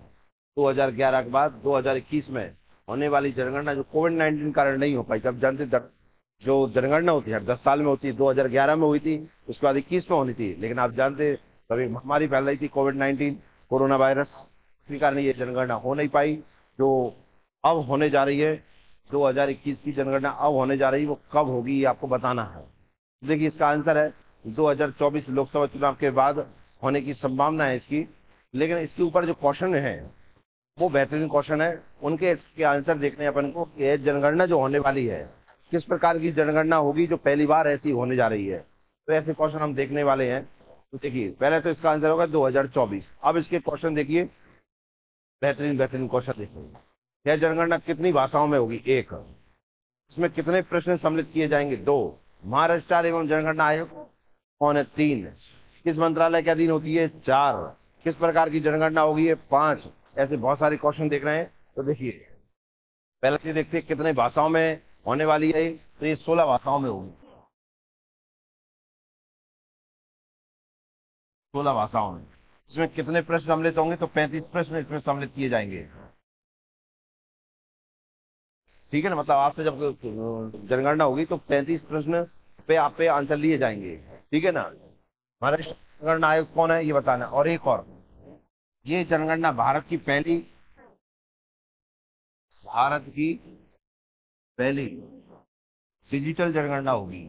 2011 के बाद 2021 में होने वाली जनगणना जो कोविड-19 कारण नहीं हो पाई। जब जानते जो जनगणना होती है 10 साल में होती है, 2011 में हुई थी, उसके बाद 21 में होनी थी, लेकिन आप जानते तभी महामारी फैल रही थी कोविड-19, कोरोना वायरस, इसी कारण ये जनगणना हो नहीं पाई। जो अब होने जा रही है 2021 की जनगणना अब होने जा रही है, वो कब होगी ये आपको बताना है। देखिए इसका आंसर है 2024 लोकसभा चुनाव के बाद होने की संभावना है इसकी। लेकिन इसके ऊपर जो क्वेश्चन है वो बेहतरीन क्वेश्चन है। उनके इसके आंसर देखने अपन को, ये जनगणना जो होने वाली है किस प्रकार की जनगणना होगी जो पहली बार ऐसी होने जा रही है। तो ऐसे क्वेश्चन हम देखने वाले हैं। तो देखिए पहले तो इसका आंसर होगा 2024। अब इसके क्वेश्चन देखिए, बेहतरीन बेहतरीन क्वेश्चन देखिए। यह जनगणना कितनी भाषाओं में होगी? एक। इसमें कितने प्रश्न सम्मिलित किए जाएंगे? दो। महाराष्ट्र एवं जनगणना आयोग कौन है? तीन। किस मंत्रालय के अधीन होती है? चार। किस प्रकार की जनगणना होगी? है पांच। ऐसे बहुत सारे क्वेश्चन देख रहे हैं। तो देखिए, पहले ये देखते हैं कितने भाषाओं में होने वाली है। तो ये 16 भाषाओं में होगी। 16 भाषाओं में। इसमें कितने प्रश्न सम्मिलित होंगे? तो 35 प्रश्न इसमें सम्मिलित किए जाएंगे। ठीक है ना, मतलब आपसे जब जनगणना होगी तो 35 प्रश्न पे आप पे आंसर लिए जाएंगे। ठीक है ना। हमारे जनगणना आयोग कौन है ये बताना। और एक और, ये जनगणना भारत की पहली डिजिटल जनगणना होगी।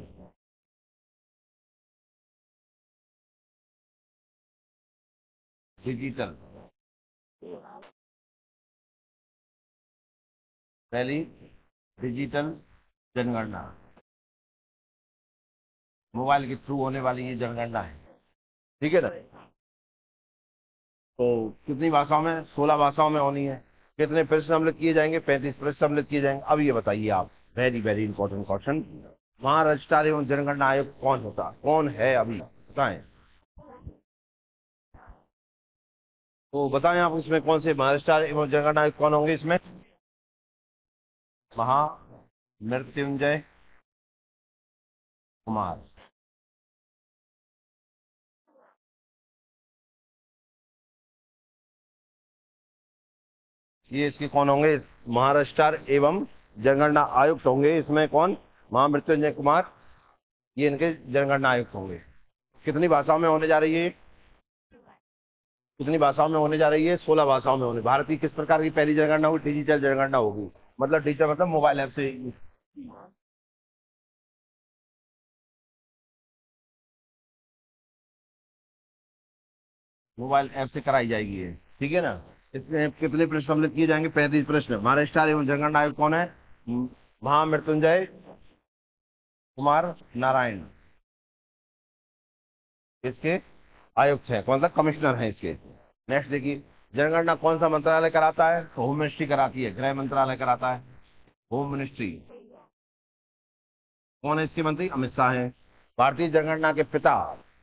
डिजिटल, पहली डिजिटल जनगणना, मोबाइल के थ्रू होने वाली ये जनगणना है। ठीक है ना। तो कितनी भाषाओं में? 16 भाषाओं में होनी है। कितने प्रश्न सम्मिलित किए जाएंगे? 35 प्रश्न सम्मिलित किए जाएंगे। अब ये बताइए आप, very very important question, Maharashtra एवं जनगणना आयोग कौन होता, कौन है अभी बताएं। तो बताएं आप, इसमें कौन से महाराष्ट्र एवं जनगणना आयोग कौन होंगे? इसमें महामृत्युंजय कुमार। ये इसके कौन होंगे? महाराष्ट्र एवं जनगणना आयुक्त होंगे। इसमें कौन? महामृत्युंजय कुमार, ये इनके जनगणना आयुक्त होंगे। कितनी भाषाओं में होने जा रही है? कितनी भाषाओं में होने जा रही है? 16 भाषाओं में होने। भारत की किस प्रकार की पहली जनगणना होगी? डिजिटल जनगणना होगी। मतलब डिजिटल मतलब मोबाइल ऐप से, मोबाइल ऐप से कराई जाएगी ये। ठीक है ना। इसमें कितने प्रश्न सम्मिलित किए जाएंगे? 35 प्रश्न। महाराष्ट्र एवं जनगणना आयोग कौन है? महामृत्युंजय कुमार नारायण इसके आयुक्त हैं। कौन सा? कमिश्नर है इसके। नेक्स्ट देखिए, जनगणना कौन सा मंत्रालय कराता है? तो होम मिनिस्ट्री कराती है, गृह मंत्रालय कराता है, होम मिनिस्ट्री। कौन है इसके मंत्री? अमित शाह है। भारतीय जनगणना के पिता,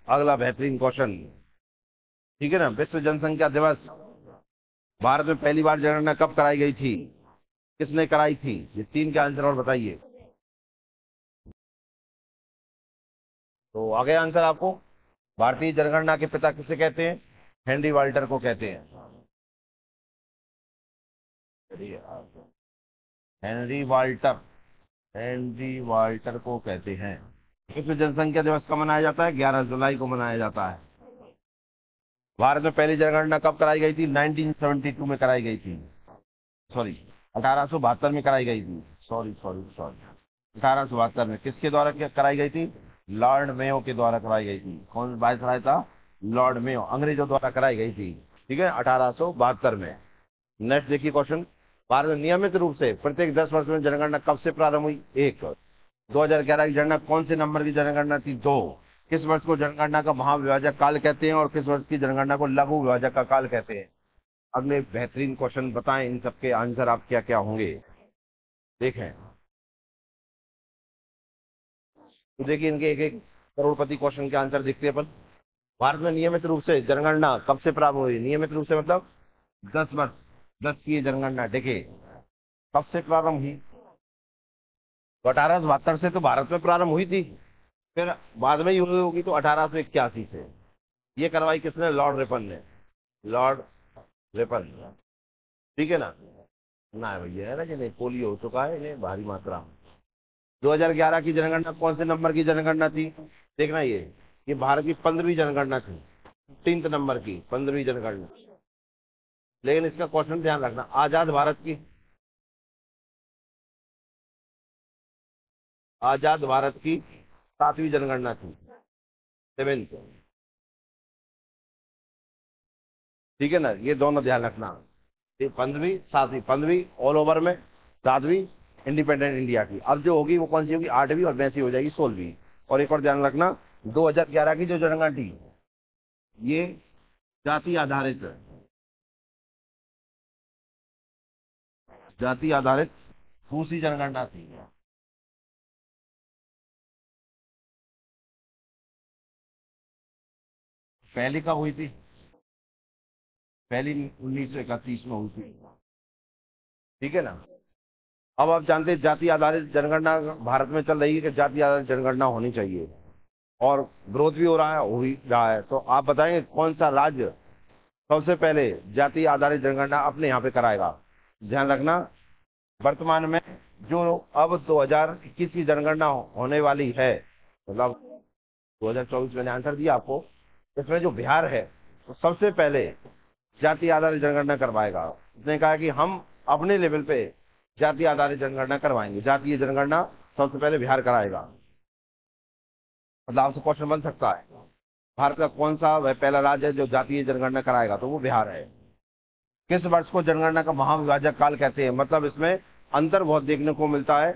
अगला बेहतरीन क्वेश्चन। ठीक है ना। विश्व जनसंख्या दिवस, भारत में पहली बार जनगणना कब कराई गई थी? किसने कराई थी? ये तीन के आंसर और बताइए। तो आगे आंसर आपको, भारतीय जनगणना के पिता किसे कहते हैं? हेनरी वाल्टर को कहते हैं। हेनरी वाल्टर, हेनरी वाल्टर को कहते हैं। विश्व जनसंख्या दिवस कब मनाया जाता है? 11 जुलाई को मनाया जाता है। भारत में पहली जनगणना कब कराई गई थी? 1972 में कराई गई थी। सॉरी, 1872 में कराई गई थी। सॉरी सॉरी सॉरी, 1872 में। किसके द्वारा कराई गई थी? लॉर्ड मेयो के द्वारा कराई गई थी। कौन वायसराय था? लॉर्ड मेयो, अंग्रेजों द्वारा कराई गई थी। ठीक है, 1872 में। नेक्स्ट देखिए क्वेश्चन, भारत में नियमित रूप से प्रत्येक 10 वर्ष में जनगणना कब से प्रारंभ हुई? एक। 2011 की जनगणना कौन से नंबर की जनगणना थी? दो। किस वर्ष को जनगणना का महाविभाजक काल कहते हैं और किस वर्ष की जनगणना को लघु विभाजक का काल कहते हैं? अगले बेहतरीन क्वेश्चन बताएं, इन सबके आंसर आप क्या क्या होंगे देखें। तो देखिए, इनके एक एक करोड़पति क्वेश्चन के आंसर देखते हैं अपन। भारत में नियमित रूप से जनगणना कब से प्रारंभ हुई? नियमित रूप से मतलब 10 वर्ष, 10 की जनगणना डेके कब से प्रारंभ हुई? तो 1872 से तो भारत में प्रारंभ हुई थी। फिर बाद में ही हुई होगी तो 1881 से। ये करवाई किसने? लॉर्ड रिपन ने। Lord Ripon. ठीक है ना। ना भैया, है ना कि नहीं, पोलियो हो चुका है इन्हें भारी मात्रा में। 2011 की जनगणना कौन से नंबर की जनगणना थी? देखना, ये भारत की 15वीं जनगणना थी। 15 नंबर की 15वीं जनगणना। लेकिन इसका क्वेश्चन ध्यान रखना, आजाद भारत की, आजाद भारत की 7वीं जनगणना थी, 7th। ठीक है ना, ये दोनों ध्यान रखना। ये 15वीं 7वीं, 15वीं ऑल ओवर में, 7वीं इंडिपेंडेंट इंडिया की। अब जो होगी वो कौन सी होगी? 8वीं, और वैसी हो जाएगी 16वीं। और एक और ध्यान रखना, 2011 की जो जनगणना थी ये जाति आधारित जाति आधारित दूसरी जनगणना थी। पहली कब हुई थी? पहली 1931 में हुई थी। ठीक है ना। अब आप जानते हैं जाति आधारित जनगणना भारत में चल रही है कि जाति आधारित जनगणना होनी चाहिए, और ग्रोथ भी हो रहा है, हो ही रहा है। तो आप बताएंगे कौन सा राज्य सबसे पहले जाति आधारित जनगणना अपने यहाँ पे कराएगा? ध्यान रखना, वर्तमान में जो अब 2021 की जनगणना होने वाली है, मतलब 2024 मैंने आंसर दिया आपको, इसमें जो बिहार है वो सबसे पहले जाति आधारित जनगणना करवाएगा। उसने कहा कि हम अपने लेवल पे जाति आधारित जनगणना करवाएंगे, जातीय जनगणना सबसे पहले बिहार कराएगा। मतलब आपसे क्वेश्चन बन सकता है, भारत का कौन सा वह पहला राज्य है जो जातीय जनगणना कराएगा? तो वो बिहार है। किस वर्ष को जनगणना का महाविभाजक काल कहते हैं? मतलब इसमें अंतर बहुत देखने को मिलता है।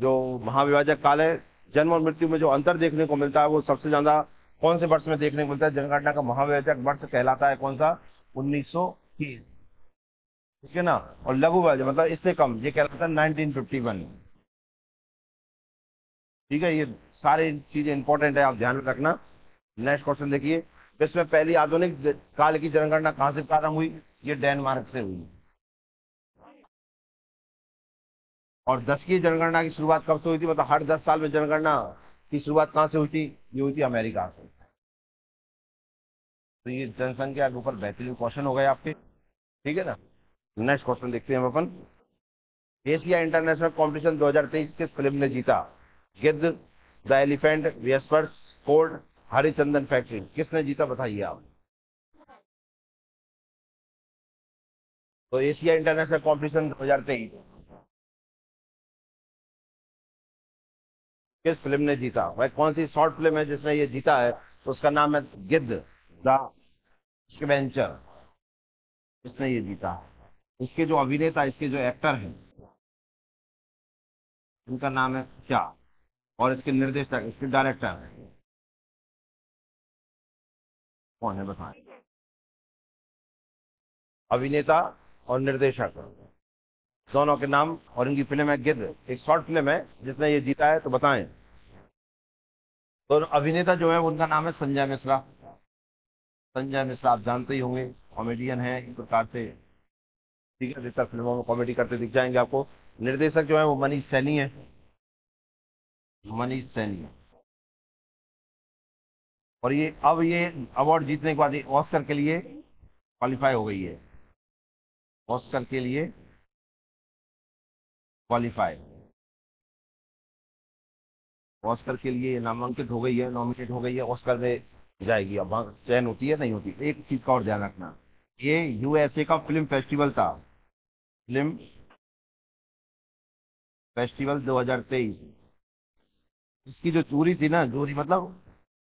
जो महाविभाजक काल है, जन्म और मृत्यु में जो अंतर देखने को मिलता है, वो सबसे ज्यादा कौन से वर्ष में देखने को मिलता है? जनगणना का महाविभाजक वर्ष कहलाता है कौन सा? 1930। ठीक है ना। और लघु विभाजक मतलब इससे कम, ये कहलाता है 1951। ठीक है, ये सारी चीजें इंपॉर्टेंट है, आप ध्यान में रखना। नेक्स्ट क्वेश्चन देखिए, इसमें पहली आधुनिक काल की जनगणना कहां से प्रारंभ हुई? ये डेनमार्क से हुई। और 10 की जनगणना की शुरुआत कब से हुई थी? मतलब हर 10 साल में जनगणना की शुरुआत कहां से हुई थी? ये हुई थी अमेरिका से। तो ये जनसंख्या के ऊपर बेहतरीन क्वेश्चन हो गए आपके। ठीक है ना। नेक्स्ट क्वेश्चन देखते हैं हम अपन। एशिया इंटरनेशनल कंपटीशन 2023 किस फिल्म ने जीता? गिद्ध, द एलिफेंट, व्यासपर्स, फोर्ड, हरिचंदन फैक्ट्री, किसने जीता बताइए आप? तो एशिया इंटरनेशनल कंपटीशन 2023 किस फिल्म ने जीता? भाई कौन सी शॉर्ट फिल्म है जिसने ये जीता है? तो उसका नाम है गिद्ध, द स्कवेंचर। इसने ये जीता। इसके जो अभिनेता, इसके जो एक्टर हैं, इनका नाम है क्या? और इसके निर्देशक, इसके डायरेक्टर कौन है बताएं? अभिनेता और निर्देशक दोनों के नाम, और इनकी फिल्म है गिद्ध, एक शॉर्ट फिल्म है जिसने ये जीता है, तो बताएं। तो अभिनेता जो है उनका नाम है संजय मिश्रा। संजय मिश्रा आप जानते ही होंगे, कॉमेडियन है एक प्रकार से। ठीक है, अधिकतर फिल्मों में कॉमेडी करते दिख जाएंगे आपको। निर्देशक जो है वो मनीष सैनी है। मनीष सैनी। और ये अब ये अवार्ड जीतने के बाद ये ऑस्कर के लिए क्वालिफाई हो गई है। ऑस्कर के लिए क्वालिफाई, ऑस्कर के लिए नामांकित हो गई है, नॉमिनेट हो गई है, ऑस्कर में जाएगी। अब वहाँ चयन होती है नहीं होती, एक चीज का और ध्यान रखना, ये यूएसए का फिल्म फेस्टिवल था। फिल्म फेस्टिवल 2023, इसकी जो जूरी थी ना, जूरी मतलब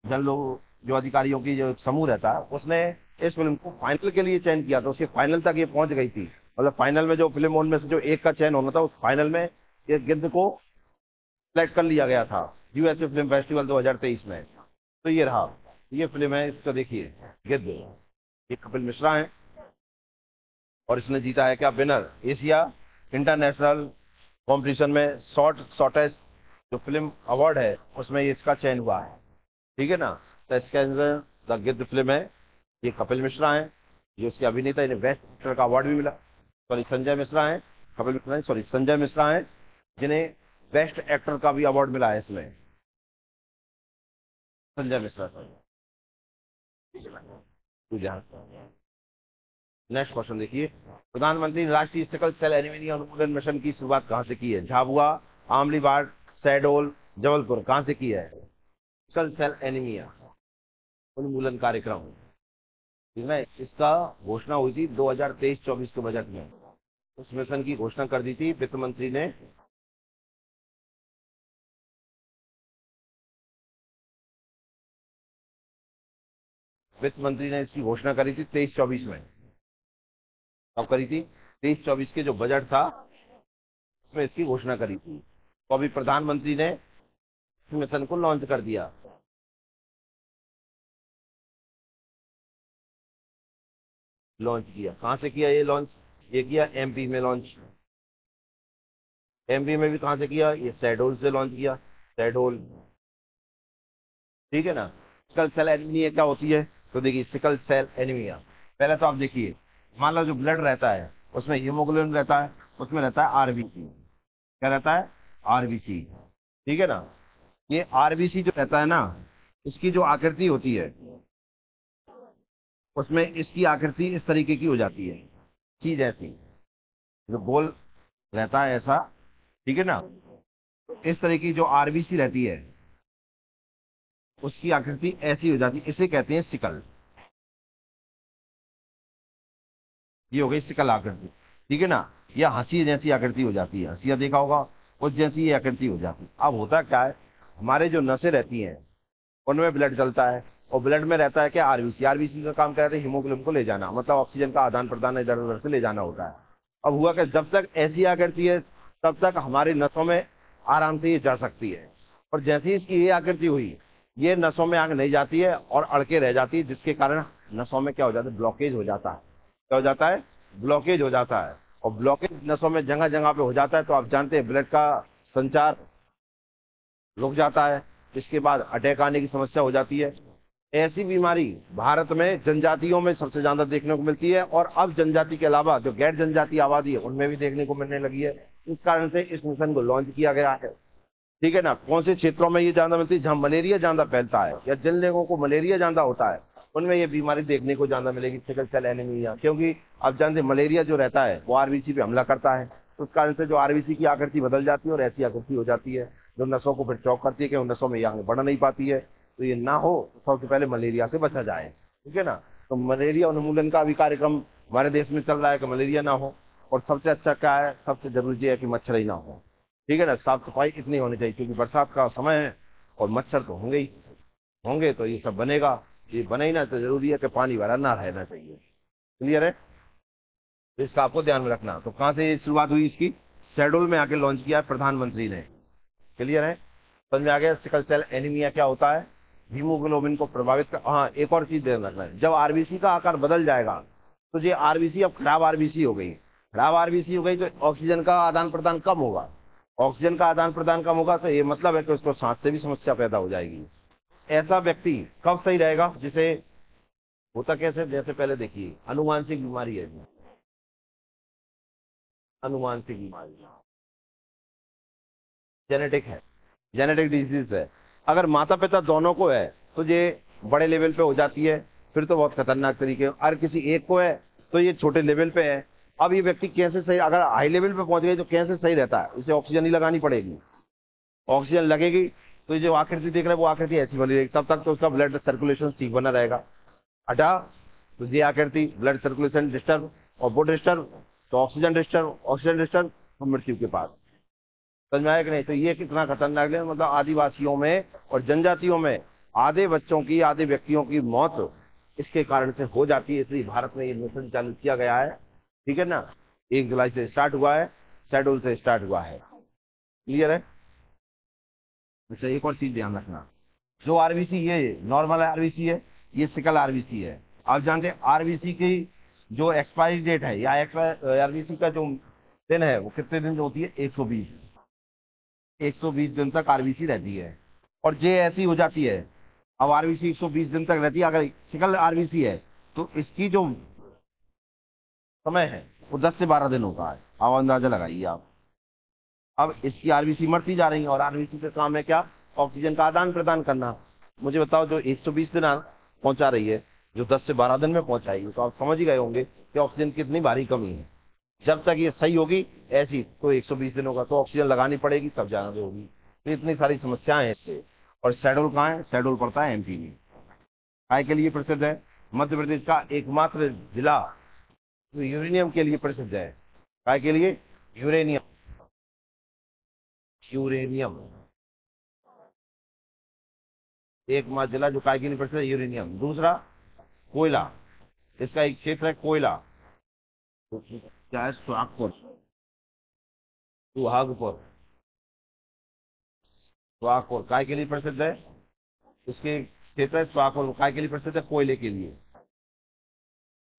जन लोग, जो अधिकारियों की जो समूह रहता है, उसने इस फिल्म को फाइनल के लिए चयन किया था, उसके फाइनल तक ये पहुंच गई थी। मतलब फाइनल में जो फिल्म, उनमें से जो एक का चयन होना था, उस फाइनल में ये गिद्ध को सेलेक्ट कर लिया गया था यूएसए फिल्म फेस्टिवल 2023 में। तो ये रहा, ये फिल्म है, इसको देखिए, गिद्ध। ये कपिल मिश्रा है, और इसने जीता है क्या? विनर एशिया इंटरनेशनल कंपटीशन में शॉर्टेस्ट जो फिल्म अवार्ड है, उसमें ये इसका चयन हुआ है। ठीक है ना। तो इसके अंदर द गिद्ध फिल्म है, ये कपिल मिश्रा है, ये उसके अभिनेता, इन्हें बेस्ट एक्टर का अवार्ड भी मिला। सॉरी, संजय मिश्रा है, कपिल मिश्रा, सॉरी संजय मिश्रा है, जिन्हें बेस्ट एक्टर का भी अवार्ड मिला है इसमें। Sanjay Mishra sir. Next question देखिए, प्रधानमंत्री ने राष्ट्रीय सिकल सेल एनीमिया उन्मूलन मिशन की शुरुआत कहां से की है? झाबुआ, आमलीबाग, शहडोल, जबलपुर, कहां से की है? सिकल सेल एनीमिया उन्मूलन कार्यक्रम, इसमें इसका घोषणा हुई थी 2023-24 के बजट में। उस मिशन की घोषणा कर दी थी वित्त मंत्री ने। वित्त मंत्री ने इसकी घोषणा करी थी 23-24 में। कब करी थी? 23-24 के जो बजट था, उसमें इसकी घोषणा करी थी। तो अभी प्रधानमंत्री ने इस मिशन को लॉन्च कर दिया। लॉन्च किया, कहां से किया ये लॉन्च? ये किया एमपी में लॉन्च। एमपी में भी कहाँ से किया, ये शहडोल से लॉन्च किया, शहडोल। ठीक है ना। सिकल सेल एनीमिया क्या होती है, तो देखिए सिकल सेल एनीमिया, पहले तो आप देखिए, मान लो जो ब्लड रहता है उसमें हीमोग्लोबिन रहता है, उसमें रहता है आरबीसी। क्या रहता है, आरबीसी। ठीक है ना। ये आरबीसी जो रहता है ना, इसकी जो आकृति होती है, उसमें इसकी आकृति इस तरीके की हो जाती है, चीज ऐसी, जो गोल रहता है ऐसा। ठीक है ना। इस तरह की जो आरबीसी रहती है, उसकी आकृति ऐसी हो जाती है, इसे कहते हैं सिकल। ये हो गई सिकल आकृति। ठीक है ना। या हंसी जैसी आकृति हो जाती है, हंसिया देखा होगा, उस जैसी ये आकृति हो जाती है। अब होता क्या है, हमारे जो नसें रहती हैं उनमें ब्लड चलता है, और ब्लड में रहता है क्या, आरबीसी। आरबीसी का काम क्या रहता है, हीमोग्लोबिन को ले जाना, मतलब ऑक्सीजन का आदान प्रदान इधर उधर से ले जाना होता है। अब हुआ क्या, जब तक ऐसी आकृति है तब तक हमारी नसों में आराम से ये जा सकती है, और जैसे ही इसकी ये आकृति हुई, ये नसों में आगे नहीं जाती है और अड़के रह जाती है, जिसके कारण नसों में क्या हो जाता है, ब्लॉकेज हो जाता है। क्या हो जाता है, ब्लॉकेज हो जाता है। और ब्लॉकेज नसों में जगह जगह पे हो जाता है, तो आप जानते हैं ब्लड का संचार रुक जाता है। इसके बाद अटैक आने की समस्या हो जाती है। ऐसी बीमारी भारत में जनजातियों में सबसे ज्यादा देखने को मिलती है, और अब जनजाति के अलावा जो गैर जनजाति आबादी है उनमें भी देखने को मिलने लगी है। इस कारण से इस मिशन को लॉन्च किया गया है। ठीक है ना। कौन से क्षेत्रों में ये ज्यादा मिलती है, जहां मलेरिया ज्यादा फैलता है या जिन लोगों को मलेरिया ज्यादा होता है, उनमें ये बीमारी देखने को ज्यादा मिलेगी, सिकल सेल एनीमिया। क्योंकि आप जानते हैं मलेरिया जो रहता है वो आरबीसी पे हमला करता है, उस कारण से जो आरबीसी की आकृति बदल जाती है और ऐसी आकृति हो जाती है, जो नसों को फिर चौक करती है कि उन नसों में ये आगे बढ़ नहीं पाती है। तो ये ना हो तो सबसे पहले मलेरिया से बचा जाए। ठीक है ना। तो मलेरिया उन्मूलन का भी कार्यक्रम हमारे देश में चल रहा है कि मलेरिया ना हो। और सबसे अच्छा क्या है, सबसे जरूरी है कि मच्छर ही ना हो। ठीक है ना। साफ सफाई इतनी होनी चाहिए, क्योंकि बरसात का समय है और मच्छर तो होंगे ही, होंगे तो ये सब बनेगा। ये बने ही ना, तो जरूरी है कि पानी भरा ना रहना चाहिए। क्लियर है। तो इसका आपको ध्यान में रखना। तो कहाँ से शुरुआत हुई इसकी, शहडोल में आके लॉन्च किया है प्रधानमंत्री ने। क्लियर है, समझ में आ गया। सिकल सेल एनीमिया क्या होता है, हीमोग्लोबिन को प्रभावित कर। हाँ, एक और चीज ध्यान रखना है, जब आरबीसी का आकार बदल जाएगा, तो ये आरबीसी अब खराब आरबीसी हो गई। खराब आरबीसी हो गई तो ऑक्सीजन का आदान प्रदान कम होगा। ऑक्सीजन का आदान प्रदान कम होगा तो ये मतलब है कि उसको सांस से भी समस्या पैदा हो जाएगी। ऐसा व्यक्ति कब सही रहेगा, जिसे होता कैसे, जैसे पहले देखिए अनुवांशिक बीमारी है, अनुवांशिक बीमारी जेनेटिक है, जेनेटिक डिजीज है। अगर माता पिता दोनों को है तो ये बड़े लेवल पे हो जाती है, फिर तो बहुत खतरनाक तरीके। अगर किसी एक को है तो ये छोटे लेवल पे है। अब ये व्यक्ति कैसे सही, अगर हाई लेवल पे पहुंच गई तो कैसे सही रहता है, इसे ऑक्सीजन ही लगानी पड़ेगी। ऑक्सीजन लगेगी तो ये जो आकृति देख रहे हैं वो आकृति ऐसी बनी रहेगी, तब तक तो उसका ब्लड सर्कुलेशन ठीक बना रहेगा। हटा तो ये आकृति, ब्लड सर्कुलेशन डिस्टर्ब, और वो डिस्टर्ब तो ऑक्सीजन डिस्टर्ब, ऑक्सीजन डिस्टर्ब तो मृत्यु के पास। समझ में आया कि नहीं। तो ये कितना खतरनाक है, मतलब आदिवासियों में और जनजातियों में आधे बच्चों की, आधे व्यक्तियों की मौत इसके कारण से हो जाती है। इसलिए भारत में ये मिशन चालू किया गया है। ठीक है ना। 1 जुलाई से स्टार्ट हुआ है, शेड्यूल से स्टार्ट हुआ है। क्लियर है। अच्छा, एक और चीज ध्यान रखना, जो आरबीसी ये नॉर्मल आरबीसी है, ये सिकल आरबीसी है। आप जानते हैं आरबीसी की जो एक्सपायरी डेट है, या आरबीसी का जो दिन है वो कितने दिन होती है, 120। 120 दिन तक आरबीसी रहती है। और जे ऐसी हो जाती है, अब आरबीसी 120 दिन तक रहती है। अगर सिकल आरबीसी है तो इसकी जो समय है वो 10 से 12 दिन होता है। अब अंदाजा लगाइए आप। अब इसकी आरबीसी मरती जा रही है, और आरबीसी का काम है क्या, ऑक्सीजन का आदान प्रदान करना। मुझे बताओ, जो 120 दिन पहुंचा रही है, जो 10 से 12 दिन में पहुंचाएगी, तो आप समझ ही गए होंगे कि ऑक्सीजन की कितनी भारी कमी है। जब तक ये सही होगी ऐसी, तो 120 दिन होगा तो ऑक्सीजन लगानी पड़ेगी, तब जाना होगी। तो इतनी सारी समस्याएं हैं इससे। और शेड्यूल कहाँ है, शेड्यूल पड़ता है एमपी में। काय के लिए प्रसिद्ध है, मध्य प्रदेश का एकमात्र जिला जो यूरेनियम के लिए प्रसिद्ध है। काय के लिए, यूरेनियम, यूरेनियम एकमात्र जिला जो काय के लिए प्रसिद्ध है, यूरेनियम। दूसरा कोयला, इसका एक क्षेत्र है कोयला, क्या है, सुहागपुर। सुहागपुर, सुहागपुर काय के लिए प्रसिद्ध है, उसके क्षेत्र है सुहागपुर, काय के लिए प्रसिद्ध है, कोयले के लिए,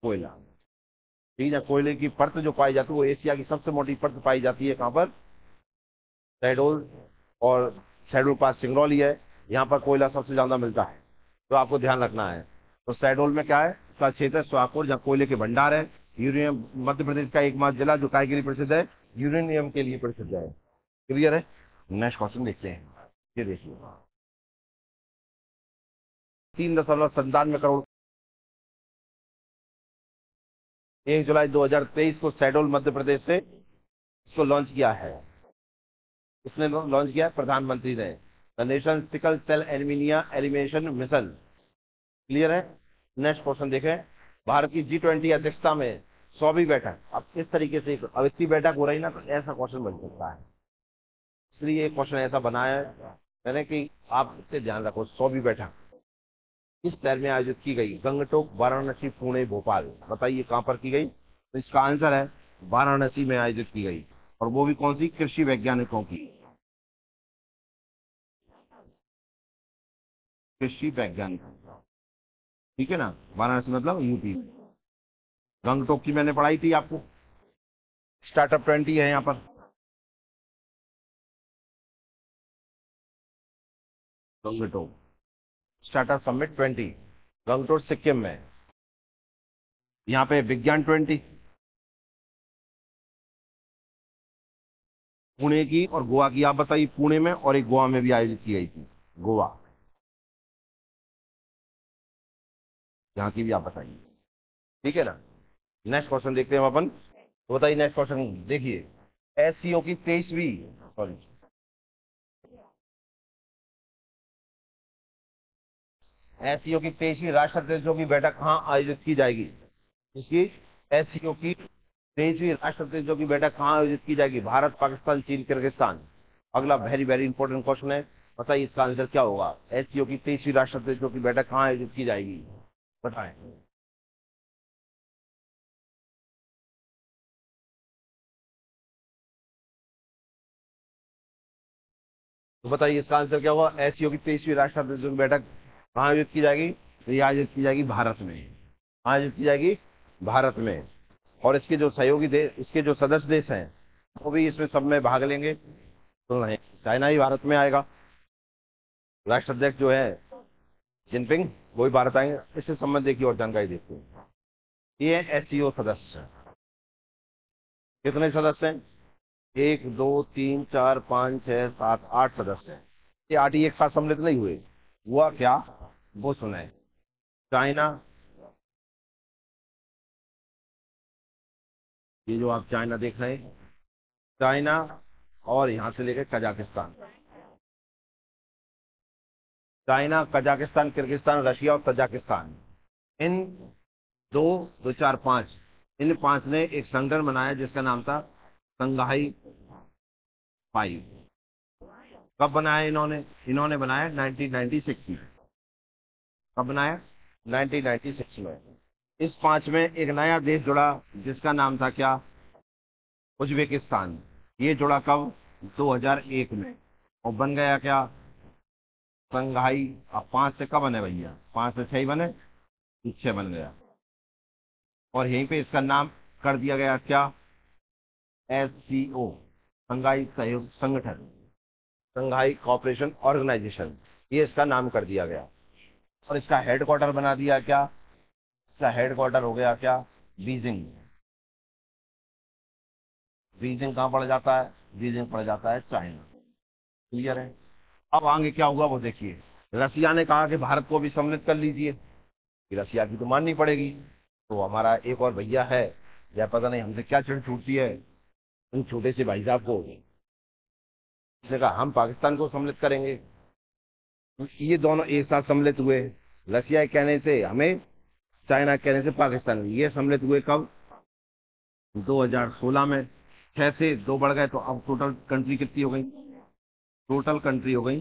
कोयला। ठीक है। कोयले की परत जो पाई जाती है वो एशिया की सबसे मोटी परत पाई जाती है कहाँ पर? शहडोल। और शहडोल पास सिंगरौली है, यहाँ पर कोयला सबसे ज्यादा मिलता है, तो आपको ध्यान रखना है। तो शहडोल में क्या है, उसका क्षेत्र है सोहागपुर, जहाँ कोयले के भंडार है। यूरेनियम मध्य प्रदेश का एकमात्र जिला जो काय के लिए प्रसिद्ध है, यूरेनियम के लिए प्रसिद्ध है। क्लियर है? नेक्स्ट क्वेश्चन देखते हैं। ये देखिए, 3.97 करोड़ 1 जुलाई 2023 को शहडोल मध्य प्रदेश से इसको लॉन्च किया है। इसने लॉन्च किया है प्रधानमंत्री ने, the national sickle cell anaemia elimination mission. Clear है? नेक्स्ट क्वेश्चन देखें। भारत की G20 अध्यक्षता में 100वीं बैठक, अब इस तरीके से अब इतनी बैठक हो रही ना, तो ऐसा क्वेश्चन बन सकता है, इसलिए एक क्वेश्चन ऐसा बनाया है मैंने कि आप इससे ध्यान रखो। 100वीं बैठक किस शहर में आयोजित की गई? गंगटोक, वाराणसी, पुणे, भोपाल। बताइए कहां पर की गई? तो इसका आंसर है वाराणसी में आयोजित की गई, और वो भी कौन सी? कृषि वैज्ञानिकों की। कृषि वैज्ञानिक, ठीक है ना? वाराणसी मतलब यूपी। गंगटोक की मैंने पढ़ाई थी आपको, स्टार्टअप 20 है यहाँ पर। गंगटोक स्टार्टअप समिट 20, गंगटोक सिक्किम में। यहाँ पे विज्ञान 20 पुणे की और गोवा की। आप बताइए, पुणे में और एक गोवा में भी आयोजित की गई थी, गोवा, यहाँ की भी आप बताइए। ठीक है ना? नेक्स्ट क्वेश्चन देखते हैं हम अपन। तो बताइए नेक्स्ट क्वेश्चन देखिए। एससीओ की 23वीं, सॉरी, एससीओ की 23वीं राष्ट्रध्यक्षों की बैठक कहाँ आयोजित की जाएगी? इसकी एससीओ की 23वीं राष्ट्रध्यक्षों की बैठक कहाँ आयोजित की जाएगी? भारत, पाकिस्तान, चीन, किर्गिस्तान। अगला वेरी वेरी इंपॉर्टेंट क्वेश्चन है, बताइए इसका आंसर क्या होगा? एससीओ की 23वीं राष्ट्रध्यक्षों की बैठक कहाँ आयोजित की जाएगी? बताएं। तो बताइए इसका आंसर क्या होगा? एससीओ की 23वीं राष्ट्रध्यक्षों की बैठक कहाँ आयोजित की जाएगी? तो ये आयोजित की जाएगी भारत में। आयोजित की जाएगी भारत में। और इसके जो सहयोगी देश, इसके जो सदस्य देश हैं, वो भी इसमें सब में भाग लेंगे। तो नहीं, चाइना ही भारत में आएगा। राष्ट्राध्यक्ष जो है जिनपिंग, वो भी भारत आएंगे। इससे संबंधित की और जानकारी देखते हैं। ये एससीओ सदस्य कितने सदस्य हैं? 1 2 3 4 5 6 7 8 सदस्य हैं। ये 8 ही एक साथ सम्मिलित नहीं हुए, हुआ क्या वो सुने। चाइना, ये जो आप चाइना देख रहे हैं, चाइना, और यहां से लेकर Kazakhstan. China, Kazakhstan, Kyrgyzstan, Russia और तजाकिस्तान, इन दो, 2 4 5, इन 5 ने एक संगठन बनाया जिसका नाम था संघाई 5। कब बनाया इन्होंने? इन्होंने बनाया 1996 में। कब बनाया? 1996 में। इस 5 में एक नया देश जुड़ा जिसका नाम था क्या? उज्बेकिस्तान। ये जुड़ा कब? 2001 में। और बन गया क्या? संघाई। अब 5 से कब बने भैया? 5 से 6 ही बने, 6 बन गया। और यहीं पे इसका नाम कर दिया गया क्या? एससीओ, संघाई सहयोग संगठन, संघाई कॉपरेशन ऑर्गेनाइजेशन, ये इसका नाम कर दिया गया। और इसका हेडक्वार्टर बना दिया क्या? इसका हेडक्वार्टर हो गया क्या? बीजिंग। बीजिंग कहाँ पड़ जाता है? बीजिंग पड़ जाता है चाइना। क्लियर है? अब आगे क्या हुआ वो देखिए। रसिया ने कहा कि भारत को भी सम्मिलित कर लीजिए, कि रसिया की तो माननी पड़ेगी। तो हमारा एक और भैया है, या पता नहीं हमसे क्या चिड़ छूटती है उन छोटे से भाई साहब को, उसने कहा हम पाकिस्तान को सम्मिलित करेंगे। ये दोनों एक साथ सम्मिलित हुए, रसिया के कहने से हमें, चाइना के कहने से पाकिस्तान। ये सम्मिलित हुए कब? 2016 में। 6 से 2 बढ़ गए, तो अब टोटल कंट्री कितनी हो गई? टोटल कंट्री हो गई,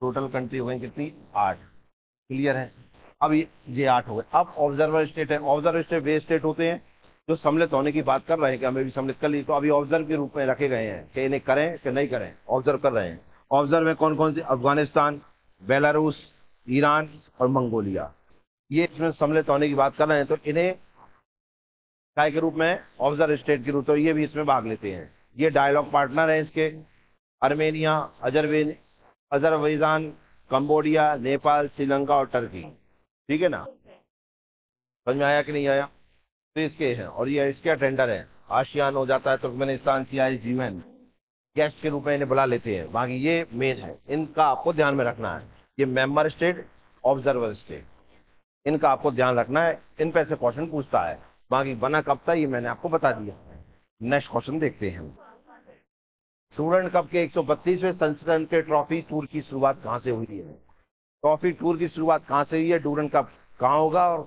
टोटल कंट्री हो गई कितनी? 8। क्लियर है? अब ये 8 हो गए। अब ऑब्जर्वर स्टेट है। ऑब्जर्वर स्टेट वे स्टेट होते हैं जो सम्मिलित होने की बात कर रहे हैं कि हमें भी सम्मिलित कर ली, तो अभी ऑब्जर्व के रूप में रखे गए हैं कि इन्हें करें कि नहीं करें, ऑब्जर्व कर रहे हैं। ऑब्जर्व में कौन कौन से? अफगानिस्तान, बेलारूस, ईरान और मंगोलिया, ये इसमें सम्मिलित होने की बात कर रहे हैं। तो इन्हें काय के रूप में, ऑब्जर्वर स्टेट के रूप, तो ये भी इसमें भाग लेते हैं। ये डायलॉग पार्टनर है इसके, Armenia, Azerbaijan, Cambodia, Nepal, Sri Lanka और टर्की। ठीक है ना, समझ में आया कि नहीं आया? तो इसके हैं, और ये इसके अटेंडर है। आशियान हो जाता है, तुर्कमेनिस्तान, CIS, UN गेस्ट के रूप में इन्हें बुला लेते हैं। बाकी ये मेन है, इनका आपको ध्यान में रखना है। ये मेंबर स्टेट, ऑब्जर्वर स्टेट, इनका आपको ध्यान रखना है, इन पे से क्वेश्चन पूछता है। बाकी बना कब था ये मैंने आपको बता दिया। नेक्स्ट क्वेश्चन देखते हैं। स्टूडेंट कप के 132वें संस्करण के ट्रॉफी टूर की शुरुआत कहाँ से हुई है? ट्रॉफी टूर की शुरुआत कहाँ से हुई है, डूरंड कप कहाँ होगा और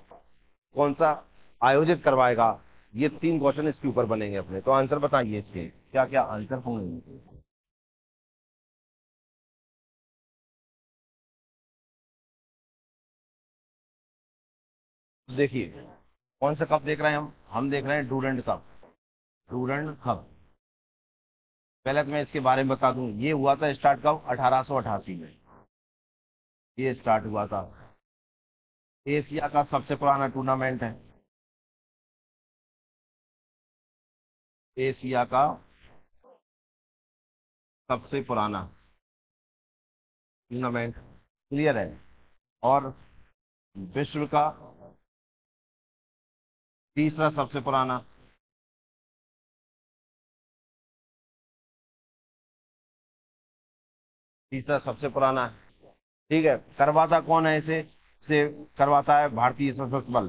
कौन सा आयोजित करवाएगा? ये 3 क्वेश्चन इसके ऊपर बनेंगे अपने। तो आंसर बताइए इसके, क्या क्या आंसर होंगे। देखिए, कौन सा कप देख रहे हैं हम देख रहे हैं डूरंड कप। डूरंड कप, पहले तो मैं इसके बारे में बता दूं, ये हुआ था स्टार्ट कब, 1888 में ये स्टार्ट हुआ था। एशिया का सबसे पुराना टूर्नामेंट है। एशिया का सबसे पुराना टूर्नामेंट, क्लियर है। और विश्व का तीसरा सबसे पुराना। तीसरा सबसे पुराना है। ठीक है, करवाता कौन है इसे करवाता है भारतीय सशस्त्र बल।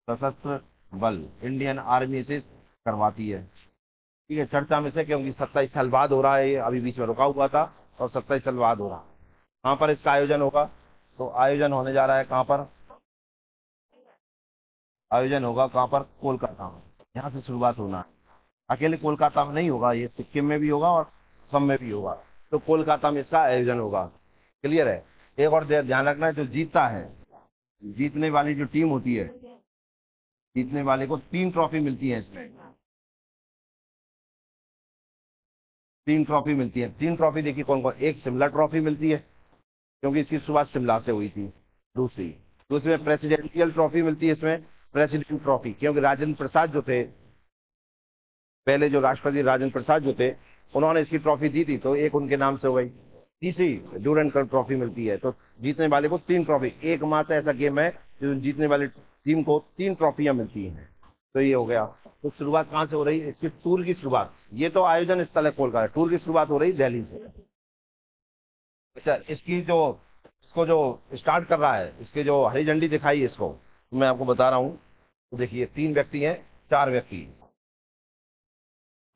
सशस्त्र बल, इंडियन आर्मी से करवाती है। ठीक है, चर्चा में से, क्योंकि 27 साल बाद हो रहा है, ये अभी बीच में रुका हुआ था और 27 साल बाद हो रहा है। कहाँ पर इसका आयोजन होगा? तो आयोजन होने जा रहा है कहाँ पर? आयोजन होगा कहाँ पर? कोलकाता में। यहाँ से शुरुआत होना है। अकेले कोलकाता में नहीं होगा, ये सिक्किम में भी होगा और असम में भी होगा। तो कोलकाता में इसका आयोजन होगा। क्लियर है। एक और ध्यान रखना है, जो जीतता है, जीतने वाली जो टीम होती है, जीतने वाले को 3 ट्रॉफी मिलती है इसमें। 3 ट्रॉफी मिलती है। 3 ट्रॉफी देखिए कौन कौन। एक शिमला ट्रॉफी मिलती है, क्योंकि इसकी शुरुआत शिमला से हुई थी। दूसरी, दूसरी में प्रेसिडेंशियल ट्रॉफी मिलती है इसमें, प्रेसिडेंट ट्रॉफी, क्योंकि राजेंद्र प्रसाद जो थे, पहले जो राष्ट्रपति राजेंद्र प्रसाद जो थे, उन्होंने इसकी ट्रॉफी दी थी, तो एक उनके नाम से हो गई। तीसरी ड्यूरेंट कप ट्रॉफी मिलती है। तो जीतने वाले को 3 ट्रॉफी, एकमात्र ऐसा गेम है जो जीतने वाली टीम को 3 ट्रॉफियां मिलती हैं। तो ये हो गया। तो शुरुआत कहाँ से हो रही है इसकी टूर की शुरुआत? ये तो आयोजन स्थल है कोलकाता, टूर की शुरुआत हो रही दिल्ली से। अच्छा, इसकी जो, इसको जो स्टार्ट कर रहा है, इसके जो हरी झंडी दिखाई है इसको, तो मैं आपको बता रहा हूँ। तो देखिए 3 व्यक्ति हैं, 4 व्यक्ति,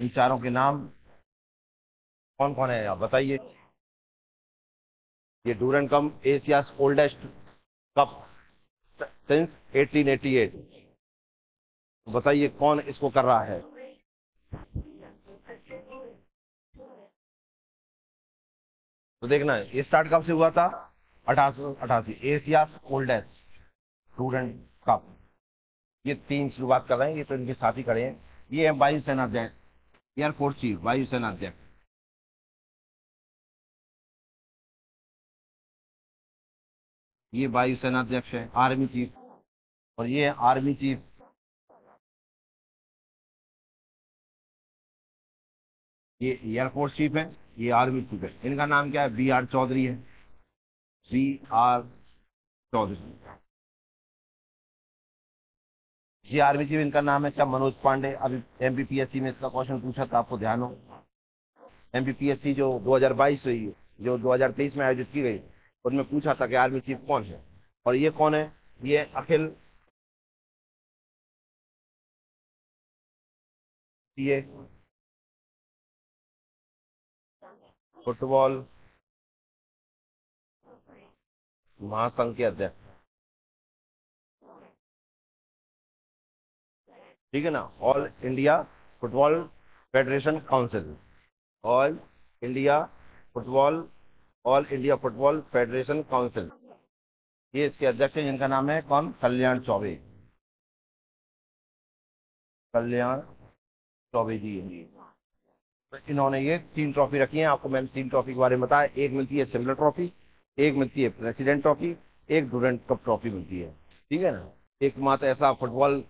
इन चारों के नाम कौन कौन है आप बताइए। ये डूरन कम एशियाज ओल्डेस्ट कप सिंस 1888। बताइए कौन इसको कर रहा है? तो देखना है, ये स्टार्ट कब से हुआ था? 1888। एशिया ओल्डेस्ट स्टूडेंट कप, ये 3 शुरुआत कर रहे हैं, ये तो इनके साथ ही खड़े हैं। ये है वायुसेना अध्यक्ष, एयरफोर्स चीफ, वायुसेना अध्यक्ष। ये वायुसेना अध्यक्ष है, आर्मी चीफ। और ये है आर्मी चीफ। ये एयरफोर्स चीफ है, ये आर्मी चीफ है। इनका नाम क्या है? BR चौधरी है। BR चौधरी, ये आर्मी चीफ इनका नाम है। क्या? मनोज पांडे। अभी MPPSC में इसका क्वेश्चन पूछा था, आपको ध्यान हो? MPPSC जो 2022 हुई, जो 2023 में आयोजित की गई, उनमें पूछा था कि आर्मी चीफ कौन है। और ये कौन है? ये अखिल, ये फुटबॉल महासंघ के अध्यक्ष। ठीक है ना, all India football federation council. All India football, all India football federation council, ये इसके अध्यक्ष हैं, जिनका नाम है कौन? कल्याण चौबे। कल्याण चौबे जी हैं। तो इन्होंने ये 3 ट्रॉफी रखी हैं। आपको मैंने 3 ट्रॉफी के बारे में बताया। एक मिलती है सिल्वर ट्रॉफी, एक मिलती है प्रेसिडेंट ट्रॉफी, एक डुरंड कप ट्रॉफी मिलती है, ठीक है ना। एकमात्र ऐसा फुटबॉल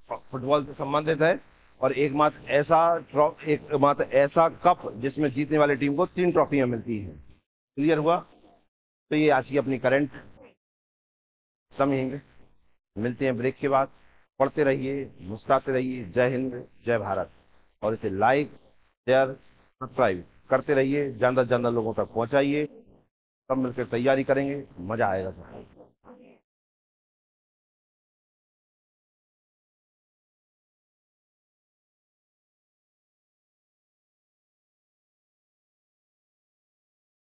फुटबॉल से संबंधित है, और एकमात्र ऐसा कप जिसमें जीतने वाली टीम को 3 ट्रॉफियां मिलती हैं। क्लियर हुआ? तो ये आज की अपनी करंट समझेंगे। मिलते हैं ब्रेक के बाद। पढ़ते रहिए, मुस्कुराते रहिए। जय हिंद, जय भारत। और इसे लाइक, शेयर, सब्सक्राइब करते रहिए, ज्यादा से ज्यादा लोगों तक पहुंचाइए। सब मिलकर तैयारी करेंगे, मजा आएगा।